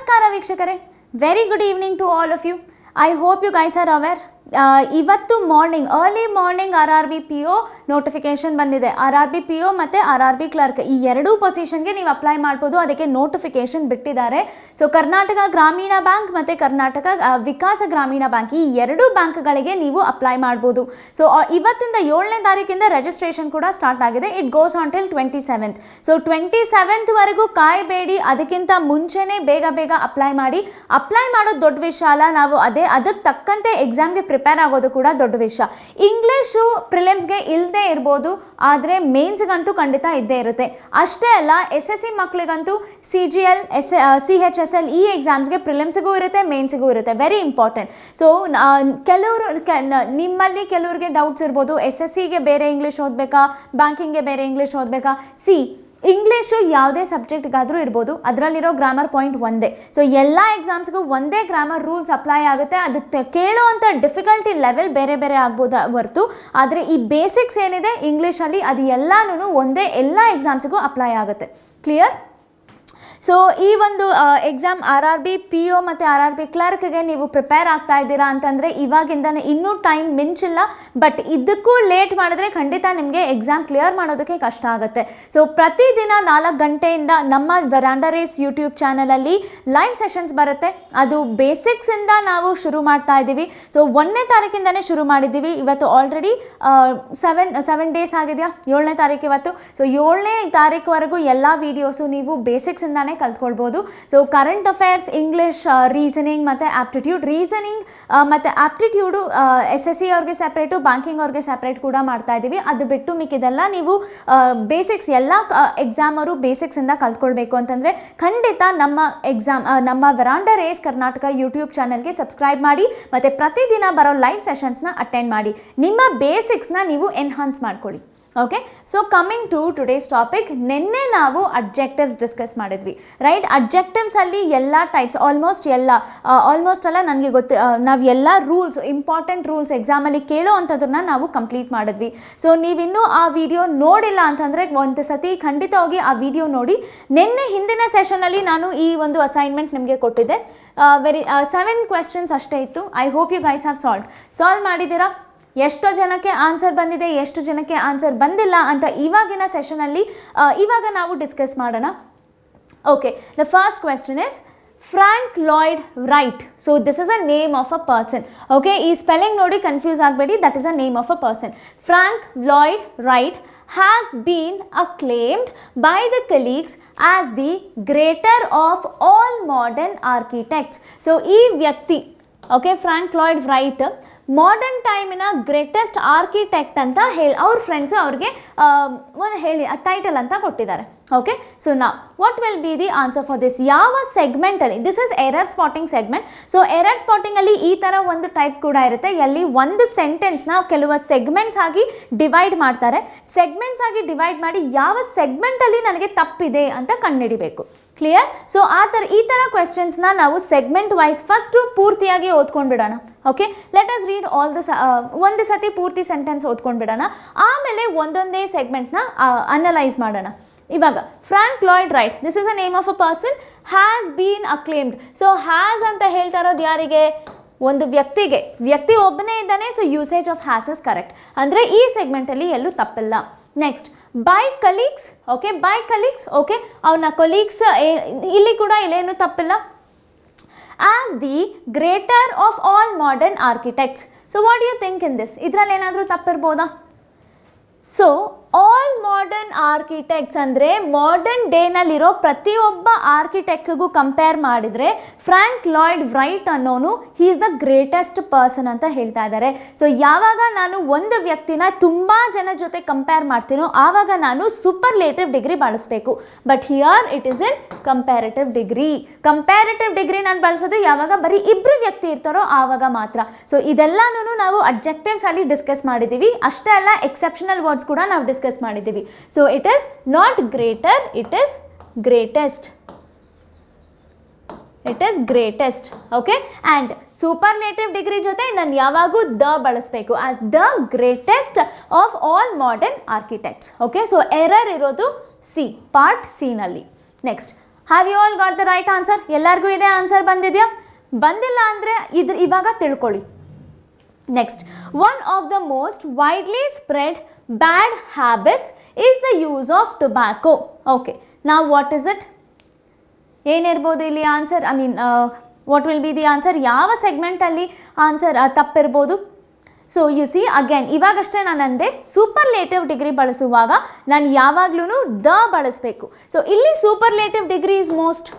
ನಮಸ್ಕಾರ ವೀಕ್ಷಕರೇ, very good evening to all of you. I hope you guys are aware. ಇವತ್ತು morning early morning RRB PO notification ಬಂದಿದೆ. RRB PO ಮತ್ತು RRB clerk ಈ ಎರಡೂ ಪೊಸಿಷನ್ಗೆ ನೀವು ಅಪ್ಲೈ ಮಾಡ್ಬೋದು. ಅದಕ್ಕೆ ನೋಟಿಫಿಕೇಷನ್ ಬಿಟ್ಟಿದ್ದಾರೆ. ಸೊ ಕರ್ನಾಟಕ ಗ್ರಾಮೀಣ ಬ್ಯಾಂಕ್ ಮತ್ತು ಕರ್ನಾಟಕ ವಿಕಾಸ ಗ್ರಾಮೀಣ ಬ್ಯಾಂಕ್ ಈ ಎರಡೂ ಬ್ಯಾಂಕ್ಗಳಿಗೆ ನೀವು ಅಪ್ಲೈ ಮಾಡ್ಬೋದು. ಸೊ ಇವತ್ತಿಂದ 7ನೇ ತಾರೀಕಿಂದ ರಿಜಿಸ್ಟ್ರೇಷನ್ ಕೂಡ ಸ್ಟಾರ್ಟ್ ಆಗಿದೆ. It goes on till 27th. So 27th ಕಾಯಬೇಡಿ, ಅದಕ್ಕಿಂತ ಮುಂಚೆನೇ ಬೇಗ ಬೇಗ ಅಪ್ಲೈ ಮಾಡಿ. ಅಪ್ಲೈ ಮಾಡೋದು ದೊಡ್ಡ ವಿಷಯ ಅಲ್ಲ, ನಾವು ಅದಕ್ಕೆ ತಕ್ಕಂತೆ ಎಕ್ಸಾಮ್ಗೆ ಪ್ರಿಪೇರ್ ಆಗೋದು ಕೂಡ ದೊಡ್ಡ ವಿಷಯ. ಇಂಗ್ಲೀಷು ಪ್ರಿಲಿಮ್ಸ್ಗೆ ಇಲ್ಲದೆ ಇರ್ಬೋದು, ಆದರೆ ಮೇನ್ಸ್ಗಂತೂ ಖಂಡಿತ ಇದ್ದೇ ಇರುತ್ತೆ. ಅಷ್ಟೇ ಅಲ್ಲ, SSC ಮಕ್ಕಳಿಗಂತೂ CGL CHSL ಈ ಎಕ್ಸಾಮ್ಸ್ಗೆ ಪ್ರಿಲಿಮ್ಸ್ಗೂ ಇರುತ್ತೆ, ಮೇನ್ಸ್ಗೂ ಇರುತ್ತೆ. Very important. ಸೊ ನಿಮ್ಮಲ್ಲಿ ಕೆಲವ್ರಿಗೆ ಡೌಟ್ಸ್ ಇರ್ಬೋದು, SSCಗೆ ಬೇರೆ ಇಂಗ್ಲೀಷ್ ಓದಬೇಕಾ, ಬ್ಯಾಂಕಿಂಗ್ಗೆ ಬೇರೆ ಇಂಗ್ಲೀಷ್ ಓದಬೇಕಾ. ಇಂಗ್ಲೀಷು ಯಾವುದೇ ಸಬ್ಜೆಕ್ಟ್ಗಾದರೂ ಇರ್ಬೋದು, ಅದರಲ್ಲಿರೋ ಗ್ರಾಮರ್ ಪಾಯಿಂಟ್ ಒಂದೇ. ಸೊ ಎಲ್ಲ ಎಕ್ಸಾಮ್ಸ್ಗೂ ಒಂದೇ ಗ್ರಾಮರ್ ರೂಲ್ಸ್ ಅಪ್ಲೈ ಆಗುತ್ತೆ. ಅದಕ್ಕೆ ಕೇಳುವಂಥ ಡಿಫಿಕಲ್ಟಿ ಲೆವೆಲ್ ಬೇರೆ ಬೇರೆ ಆಗ್ಬೋದು ಹೊರತು, ಆದರೆ ಈ ಬೇಸಿಕ್ಸ್ ಏನಿದೆ ಇಂಗ್ಲೀಷಲ್ಲಿ ಅದು ಎಲ್ಲನೂ ಒಂದೇ, ಎಲ್ಲ ಎಕ್ಸಾಮ್ಸ್ಗೂ ಅಪ್ಲೈ ಆಗುತ್ತೆ. ಕ್ಲಿಯರ್? ಸೊ ಈ ಒಂದು ಎಕ್ಸಾಮ್ RRB PO ಮತ್ತು RRB ಕ್ಲರ್ಕ್ಗೆ ನೀವು ಪ್ರಿಪೇರ್ ಆಗ್ತಾ ಇದ್ದೀರಾ ಅಂತಂದರೆ ಇವಾಗಿಂದನೇ ಇನ್ನೂ ಟೈಮ್ ಮಿಂಚಿಲ್ಲ. ಬಟ್ ಇದಕ್ಕೂ ಲೇಟ್ ಮಾಡಿದ್ರೆ ಖಂಡಿತ ನಿಮಗೆ ಎಕ್ಸಾಮ್ ಕ್ಲಿಯರ್ ಮಾಡೋದಕ್ಕೆ ಕಷ್ಟ ಆಗುತ್ತೆ. ಸೊ ಪ್ರತಿದಿನ 4 ಗಂಟೆಯಿಂದ ನಮ್ಮ ವೆರಾಂಡಾ ರೇಸ್ ಯೂಟ್ಯೂಬ್ ಚಾನಲಲ್ಲಿ ಲೈವ್ ಸೆಷನ್ಸ್ ಬರುತ್ತೆ. ಅದು ಬೇಸಿಕ್ಸಿಂದ ನಾವು ಶುರು ಮಾಡ್ತಾ ಇದ್ದೀವಿ. ಸೊ 1ನೇ ತಾರೀಕಿಂದನೇ ಶುರು ಮಾಡಿದ್ದೀವಿ. ಇವತ್ತು ಆಲ್ರೆಡಿ 7 ಡೇಸ್ ಆಗಿದೆಯಾ, 7ನೇ ತಾರೀಕು ಇವತ್ತು. ಸೊ 7ನೇ ತಾರೀಕುವರೆಗೂ ಎಲ್ಲ ವೀಡಿಯೋಸು ನೀವು ಬೇಸಿಕ್ಸಿಂದಾನೇ ಕಲ್ತ್ಕೊಳ್ಬೋದು. So current affairs, English, reasoning ಮತ್ತು ಆಪ್ಟಿಟ್ಯೂಡ್. ರೀಸನಿಂಗ್ ಮತ್ತು ಆಪ್ಟಿಟ್ಯೂಡು SSC ಅವ್ರಿಗೆ ಸೆಪ್ರೇಟು, ಬ್ಯಾಂಕಿಂಗ್ ಅವ್ರಿಗೆ ಸೆಪ್ರೇಟ್ ಕೂಡ ಮಾಡ್ತಾ ಇದ್ದೀವಿ. ಅದು ಬಿಟ್ಟು ಮಿಕ್ಕಿದೆಲ್ಲ ನೀವು ಬೇಸಿಕ್ಸ್ ಎಲ್ಲ ಎಕ್ಸಾಮರು ಬೇಸಿಕ್ಸಿಂದ ಕಲ್ತ್ಕೊಳ್ಬೇಕು ಅಂತಂದರೆ ಖಂಡಿತ ನಮ್ಮ ವೆರಾಂಡಾ ರೇಸ್ ಕರ್ನಾಟಕ ಯೂಟ್ಯೂಬ್ ಚಾನಲ್ಗೆ ಸಬ್ಸ್ಕ್ರೈಬ್ ಮಾಡಿ ಮತ್ತು ಪ್ರತಿದಿನ ಬರೋ ಲೈವ್ ಸೆಷನ್ಸ್ನ ಅಟೆಂಡ್ ಮಾಡಿ. ನಿಮ್ಮ ಬೇಸಿಕ್ಸ್ನ ನೀವು ಎನ್ಹಾನ್ಸ್ ಮಾಡ್ಕೊಳ್ಳಿ. Okay, so coming to today's topic. ನಿನ್ನೆ ನಾವು ಅಬ್ಜೆಕ್ಟಿವ್ಸ್ ಡಿಸ್ಕಸ್ ಮಾಡಿದ್ವಿ, ರೈಟ್? ಅಬ್ಜೆಕ್ಟಿವ್ಸಲ್ಲಿ ಎಲ್ಲ ಟೈಪ್ಸ್, ಆಲ್ಮೋಸ್ಟ್ ಅಲ್ಲ, ನನಗೆ ನಾವು ಎಲ್ಲ ರೂಲ್ಸ್, ಇಂಪಾರ್ಟೆಂಟ್ ರೂಲ್ಸ್ ಎಕ್ಸಾಮಲ್ಲಿ ಕೇಳೋ ಅಂಥದ್ದನ್ನ ನಾವು ಕಂಪ್ಲೀಟ್ ಮಾಡಿದ್ವಿ. ಸೊ ನೀವಿನ್ನೂ ಆ ವಿಡಿಯೋ ನೋಡಿಲ್ಲ ಅಂತಂದರೆ ಒಂದು ಸತಿ ಖಂಡಿತವಾಗಿ ಆ ವಿಡಿಯೋ ನೋಡಿ. ನಿನ್ನೆ ಹಿಂದಿನ ಸೆಷನಲ್ಲಿ ನಾನು ಈ ಒಂದು ಅಸೈನ್ಮೆಂಟ್ ನಿಮಗೆ ಕೊಟ್ಟಿದ್ದೆ. 7 ಕ್ವೆಶ್ಚನ್ಸ್ ಅಷ್ಟೇ ಇತ್ತು. I hope you guys have solve ಮಾಡಿದ್ದೀರಾ? ಎಷ್ಟು ಜನಕ್ಕೆ ಆನ್ಸರ್ ಬಂದಿದೆ, ಎಷ್ಟು ಜನಕ್ಕೆ ಆನ್ಸರ್ ಬಂದಿಲ್ಲ ಅಂತ ಇವಾಗಿನ ಸೆಷನಲ್ಲಿ ಇವಾಗ ನಾವು ಡಿಸ್ಕಸ್ ಮಾಡೋಣ. Okay, the first question is Frank Lloyd Wright. So this is a name of a person. Okay, ಈ ಸ್ಪೆಲ್ಲಿಂಗ್ ನೋಡಿ ಕನ್ಫ್ಯೂಸ್ ಆಗಬೇಡಿ. That is a name of a person. Frank Lloyd Wright has been acclaimed by the colleagues as the greater of all modern architects. So ಈ ವ್ಯಕ್ತಿ, okay, Frank Lloyd Wright modern ಟೈಮಿನ greatest architect ಅಂತ ಹೇಳಿ ಅವ್ರ friends ಅವ್ರಿಗೆ ಒಂದು ಹೇಳಿ title ಅಂತ ಕೊಟ್ಟಿದ್ದಾರೆ. ಓಕೆ, ಸೊ ನಾವು what will be the answer for this? ಯಾವ ಸೆಗ್ಮೆಂಟಲ್ಲಿ? This is error spotting segment. So error ಸ್ಪಾಟಿಂಗಲ್ಲಿ ಈ ಥರ ಒಂದು ಟೈಪ್ ಕೂಡ ಇರುತ್ತೆ, ಎಲ್ಲಿ ಒಂದು ಸೆಂಟೆನ್ಸ್ನ ಕೆಲವು ಸೆಗ್ಮೆಂಟ್ಸ್ ಆಗಿ ಡಿವೈಡ್ ಮಾಡ್ತಾರೆ. ಸೆಗ್ಮೆಂಟ್ಸ್ ಆಗಿ ಡಿವೈಡ್ ಮಾಡಿ ಯಾವ ಸೆಗ್ಮೆಂಟಲ್ಲಿ ನನಗೆ ತಪ್ಪಿದೆ ಅಂತ ಕಂಡುಹಿಡಿಬೇಕು. ಕ್ಲಿಯರ್? ಸೊ ಈ ಥರ ಕ್ವೆಶ್ಚನ್ಸ್ನ ನಾವು ಸೆಗ್ಮೆಂಟ್ ವೈಸ್ ಫಸ್ಟು ಪೂರ್ತಿಯಾಗಿ ಓದ್ಕೊಂಡ್ಬಿಡೋಣ. Okay, let us read all ಒಂದು ಸತಿ ಪೂರ್ತಿ ಸೆಂಟೆನ್ಸ್ ಓದ್ಕೊಂಡ್ಬಿಡೋಣ, ಆಮೇಲೆ ಒಂದೊಂದೇ ಸೆಗ್ಮೆಂಟ್ನ ಅನಲೈಸ್ ಮಾಡೋಣ. ಇವಾಗ Frank Lloyd Wright, this is a name of a person, has been acclaimed. So has ಅಂತ ಹೇಳ್ತಾ ಇರೋದು ಯಾರಿಗೆ? ಒಂದು ವ್ಯಕ್ತಿ ಒಬ್ಬನೇ ಇದ್ದಾನೆ. So usage of has is correct, ಅಂದರೆ ಈ ಸೆಗ್ಮೆಂಟಲ್ಲಿ ಎಲ್ಲೂ ತಪ್ಪಿಲ್ಲ. Next by colleagues. Okay, by colleagues. Okay, ಅವನ ಕೊಲೀಗ್ಸ್, ಇಲ್ಲಿ ಕೂಡ ಇಲ್ಲೇನು ತಪ್ಪಿಲ್ಲ. As the greater of all modern architects. So what you think in this? ಇದರಲ್ಲಿ ಏನಾದರೂ ತಪ್ಪಿರ್ಬೋದಾ? ಸೊ ಆಲ್ ಮಾಡರ್ನ್ ಆರ್ಕಿಟೆಕ್ಟ್ಸ್ ಅಂದರೆ ಮಾಡರ್ನ್ ಡೇನಲ್ಲಿರೋ ಪ್ರತಿಯೊಬ್ಬ ಆರ್ಕಿಟೆಕ್ಟ್ಗೂ ಕಂಪೇರ್ ಮಾಡಿದರೆ ಫ್ರಾಂಕ್ ಲಾಯ್ಡ್ ರೈಟ್ ಅನ್ನೋನು he is the greatest person ಅಂತ ಹೇಳ್ತಾ ಇದ್ದಾರೆ. ಸೊ ಯಾವಾಗ ನಾನು ಒಂದು ವ್ಯಕ್ತಿನ ತುಂಬ ಜನ ಜೊತೆ ಕಂಪೇರ್ ಮಾಡ್ತೀನೋ ಆವಾಗ ನಾನು ಸೂಪರ್ಲೇಟಿವ್ ಡಿಗ್ರಿ ಬಳಸಬೇಕು. But here it is in comparative degree. Comparative degree ನಾನು ಬಳಸೋದು ಯಾವಾಗ ಬರೀ ಇಬ್ಬರು ವ್ಯಕ್ತಿ ಇರ್ತಾರೋ ಆವಾಗ ಮಾತ್ರ. ಸೊ ಇದೆಲ್ಲನೂ ನಾವು ಅಬ್ಜೆಕ್ಟಿವ್ಸ್ ಅಲ್ಲಿ ಡಿಸ್ಕಸ್ ಮಾಡಿದ್ದೀವಿ. ಅಷ್ಟೇ ಅಲ್ಲ, ಎಕ್ಸೆಪ್ಷನಲ್ ವರ್ಡ್ಸ್ ಕೂಡ ನಾವು ಡಿಸ್ಕಸ್ ಮಾಡಿದ್ದೀವಿ. So it is not greater, it is greatest. It is greatest. Okay, and superlative degree ಜೊತೆ ನಾನು ಯಾವಾಗೂ ದ ಬಳಸಬೇಕು, as the greatest of all modern architects. Okay, so error ಇರೋದು ಸಿ, ಪಾರ್ಟ್ ಸಿ ನಲ್ಲಿ. Next have you all got the right answer? ಎಲ್ಲರಿಗೂ ಇದೇ answer ಬಂದಿದೆಯಾ? ಬಂದಿಲ್ಲ ಅಂದರೆ ಇವಾಗ ತಿಳ್ಕೊಳ್ಳಿ. Next, one of the most widely spread bad habits is the use of tobacco. Okay, ನಾವು ವಾಟ್ ಇಸ್ ಇಟ್? ಏನಿರ್ಬೋದು ಇಲ್ಲಿ answer? I mean what will be the answer? ಯಾವ ಸೆಗ್ಮೆಂಟಲ್ಲಿ ಆನ್ಸರ್ ತಪ್ಪಿರ್ಬೋದು? ಸೊ ಯು ಸಿ ಅಗೇನ್, ಇವಾಗಷ್ಟೇ ನಾನು ಅಂದೆ superlative degree ಬಳಸುವಾಗ ನಾನು ಯಾವಾಗ್ಲೂ ದ ಬಳಸಬೇಕು. ಸೊ ಇಲ್ಲಿ superlative degree is most,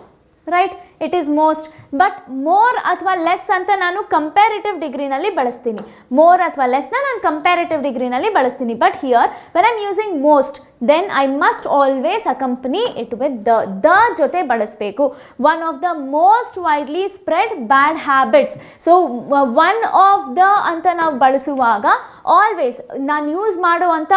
right? It is most. But more ಅಥವಾ ಲೆಸ್ ಅಂತ ನಾನು ಕಂಪ್ಯಾರಿಟಿವ್ ಡಿಗ್ರಿನಲ್ಲಿ ಬಳಸ್ತೀನಿ. ಮೋರ್ ಅಥವಾ ಲೆಸ್ನ ನಾನು ಕಂಪ್ಯಾರಿಟಿವ್ ಡಿಗ್ರಿನಲ್ಲಿ ಬಳಸ್ತೀನಿ. But here when I am using most, then I must always accompany it with the ಜೊತೆ ಬಳಸಬೇಕು. One of the most widely spread bad habits. So one of the ಅಂತ ನಾವು ಬಳಸುವಾಗ ಆಲ್ವೇಸ್ ನಾನು ಯೂಸ್ ಮಾಡುವಂಥ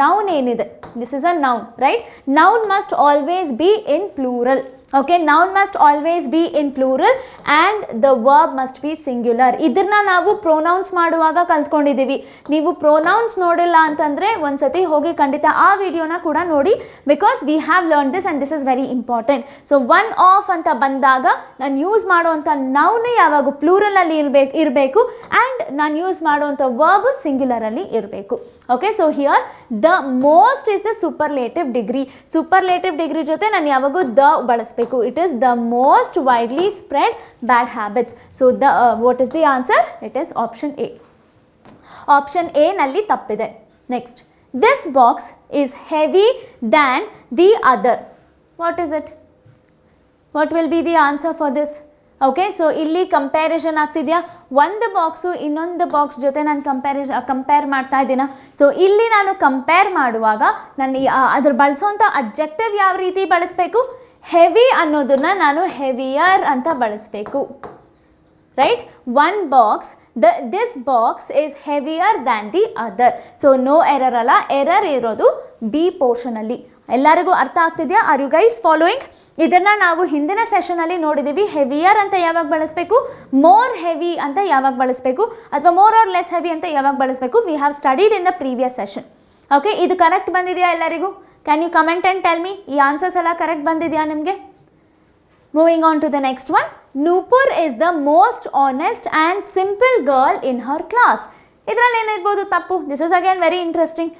ನೌನ್ ಏನಿದೆ, this is a noun, right? Noun must always be in plural. Okay, noun must always be in plural and the verb must be singular. ಇದನ್ನ ನಾವು pronounce ಮಾಡುವಾಗ ಕಲ್ತ್ಕೊಂಡಿದ್ದೀವಿ. ನೀವು ಪ್ರೊನೌನ್ಸ್ ನೋಡಿಲ್ಲ ಅಂತಂದರೆ ಒಂದ್ಸತಿ ಹೋಗಿ ಖಂಡಿತ ಆ ವಿಡಿಯೋನ ಕೂಡ ನೋಡಿ, because we have learn this and this is very important. So one of ಅಂತ ಬಂದಾಗ ನಾನು ಯೂಸ್ ಮಾಡುವಂಥ ನೌನ್ ಯಾವಾಗ ಪ್ಲೂರಲಲ್ಲಿ ಇರಬೇಕು ಆ್ಯಂಡ್ ನಾನು ಯೂಸ್ ಮಾಡುವಂಥ ವರ್ಬ್ ಸಿಂಗ್ಯುಲರಲ್ಲಿ ಇರಬೇಕು. Okay, so here the most is the superlative degree. Superlative degree ಜೊತೆ ನಾನು ಯಾವಾಗೂ ದ ಬಳಸಬೇಕು. It is the most widely spread bad habits. So the what is the answer? It is option A. Option A ನಲ್ಲಿ ತಪ್ಪಿದೆ. Next, this box is heavy than the other. What is it? What will be the answer for this? Okay, so ಇಲ್ಲಿ comparison ಆಗ್ತಿದೆಯಾ? ಒಂದು box ಇನ್ನೊಂದು box ಜೊತೆ ನಾನು compare ಮಾಡ್ತಾ ಇದ್ದೀನ. So ಇಲ್ಲಿ ನಾನು ಕಂಪೇರ್ ಮಾಡುವಾಗ ನಾನು ಅದ್ರ ಬಳಸೋಂಥ ಅಬ್ಜೆಕ್ಟಿವ್ ಯಾವ ರೀತಿ ಬಳಸಬೇಕು? ಹೆವಿ ಅನ್ನೋದನ್ನ ನಾನು ಹೆವಿಯರ್ ಅಂತ ಬಳಸಬೇಕು, right? One box, this box is heavier than the other. So no error ಅಲ್ಲ, ಎರರ್ ಇರೋದು ಬಿ ಪೋರ್ಷನಲ್ಲಿ. ಎಲ್ಲರಿಗೂ ಅರ್ಥ ಆಗ್ತಿದೆಯಾ? Are you guys following? ಇದನ್ನು ನಾವು ಹಿಂದಿನ ಸೆಷನಲ್ಲಿ ನೋಡಿದ್ದೀವಿ. ಹೆವಿಯರ್ ಅಂತ ಯಾವಾಗ ಬಳಸಬೇಕು, ಮೋರ್ ಹೆವಿ ಅಂತ ಯಾವಾಗ ಬಳಸಬೇಕು, ಅಥವಾ ಮೋರ್ ಆರ್ ಲೆಸ್ ಹೆವಿ ಅಂತ ಯಾವಾಗ ಬಳಸಬೇಕು. We have studied in the previous session. Okay, ಇದು ಕರೆಕ್ಟ್ ಬಂದಿದೆಯಾ ಎಲ್ಲರಿಗೂ? Can you comment and tell me ಈ ಆನ್ಸರ್ಸ್ ಎಲ್ಲ ಕರೆಕ್ಟ್ ಬಂದಿದೆಯಾ ನಿಮಗೆ? Moving on to the next one. Nupur is the most honest and simple girl in her class. ಇದರಲ್ಲಿ ಏನಿರ್ಬೋದು ತಪ್ಪು? This is again very interesting.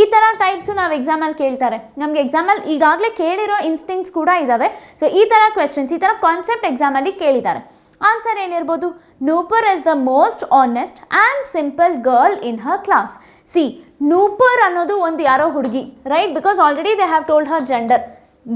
ಈ ಥರ ಟೈಪ್ಸು ನಾವು ಎಕ್ಸಾಮಲ್ಲಿ ಕೇಳ್ತಾರೆ. ನಮಗೆ ಎಕ್ಸಾಮಲ್ಲಿ ಈಗಾಗಲೇ ಕೇಳಿರೋ ಇನ್ಸ್ಟಿಂಕ್ಟ್ಸ್ ಕೂಡ ಇದ್ದಾವೆ. ಸೊ ಈ ಥರ ಕ್ವೆಶನ್ಸ್, ಈ ಥರ ಕಾನ್ಸೆಪ್ಟ್ ಎಕ್ಸಾಮಲ್ಲಿ ಕೇಳಿದ್ದಾರೆ. ಆನ್ಸರ್ ಏನಿರ್ಬೋದು? Nupur is the most honest and simple girl in her class. C, Nupur ಅನ್ನೋದು ಒಂದು ಯಾರೋ ಹುಡುಗಿ, right? Because already they have told her gender,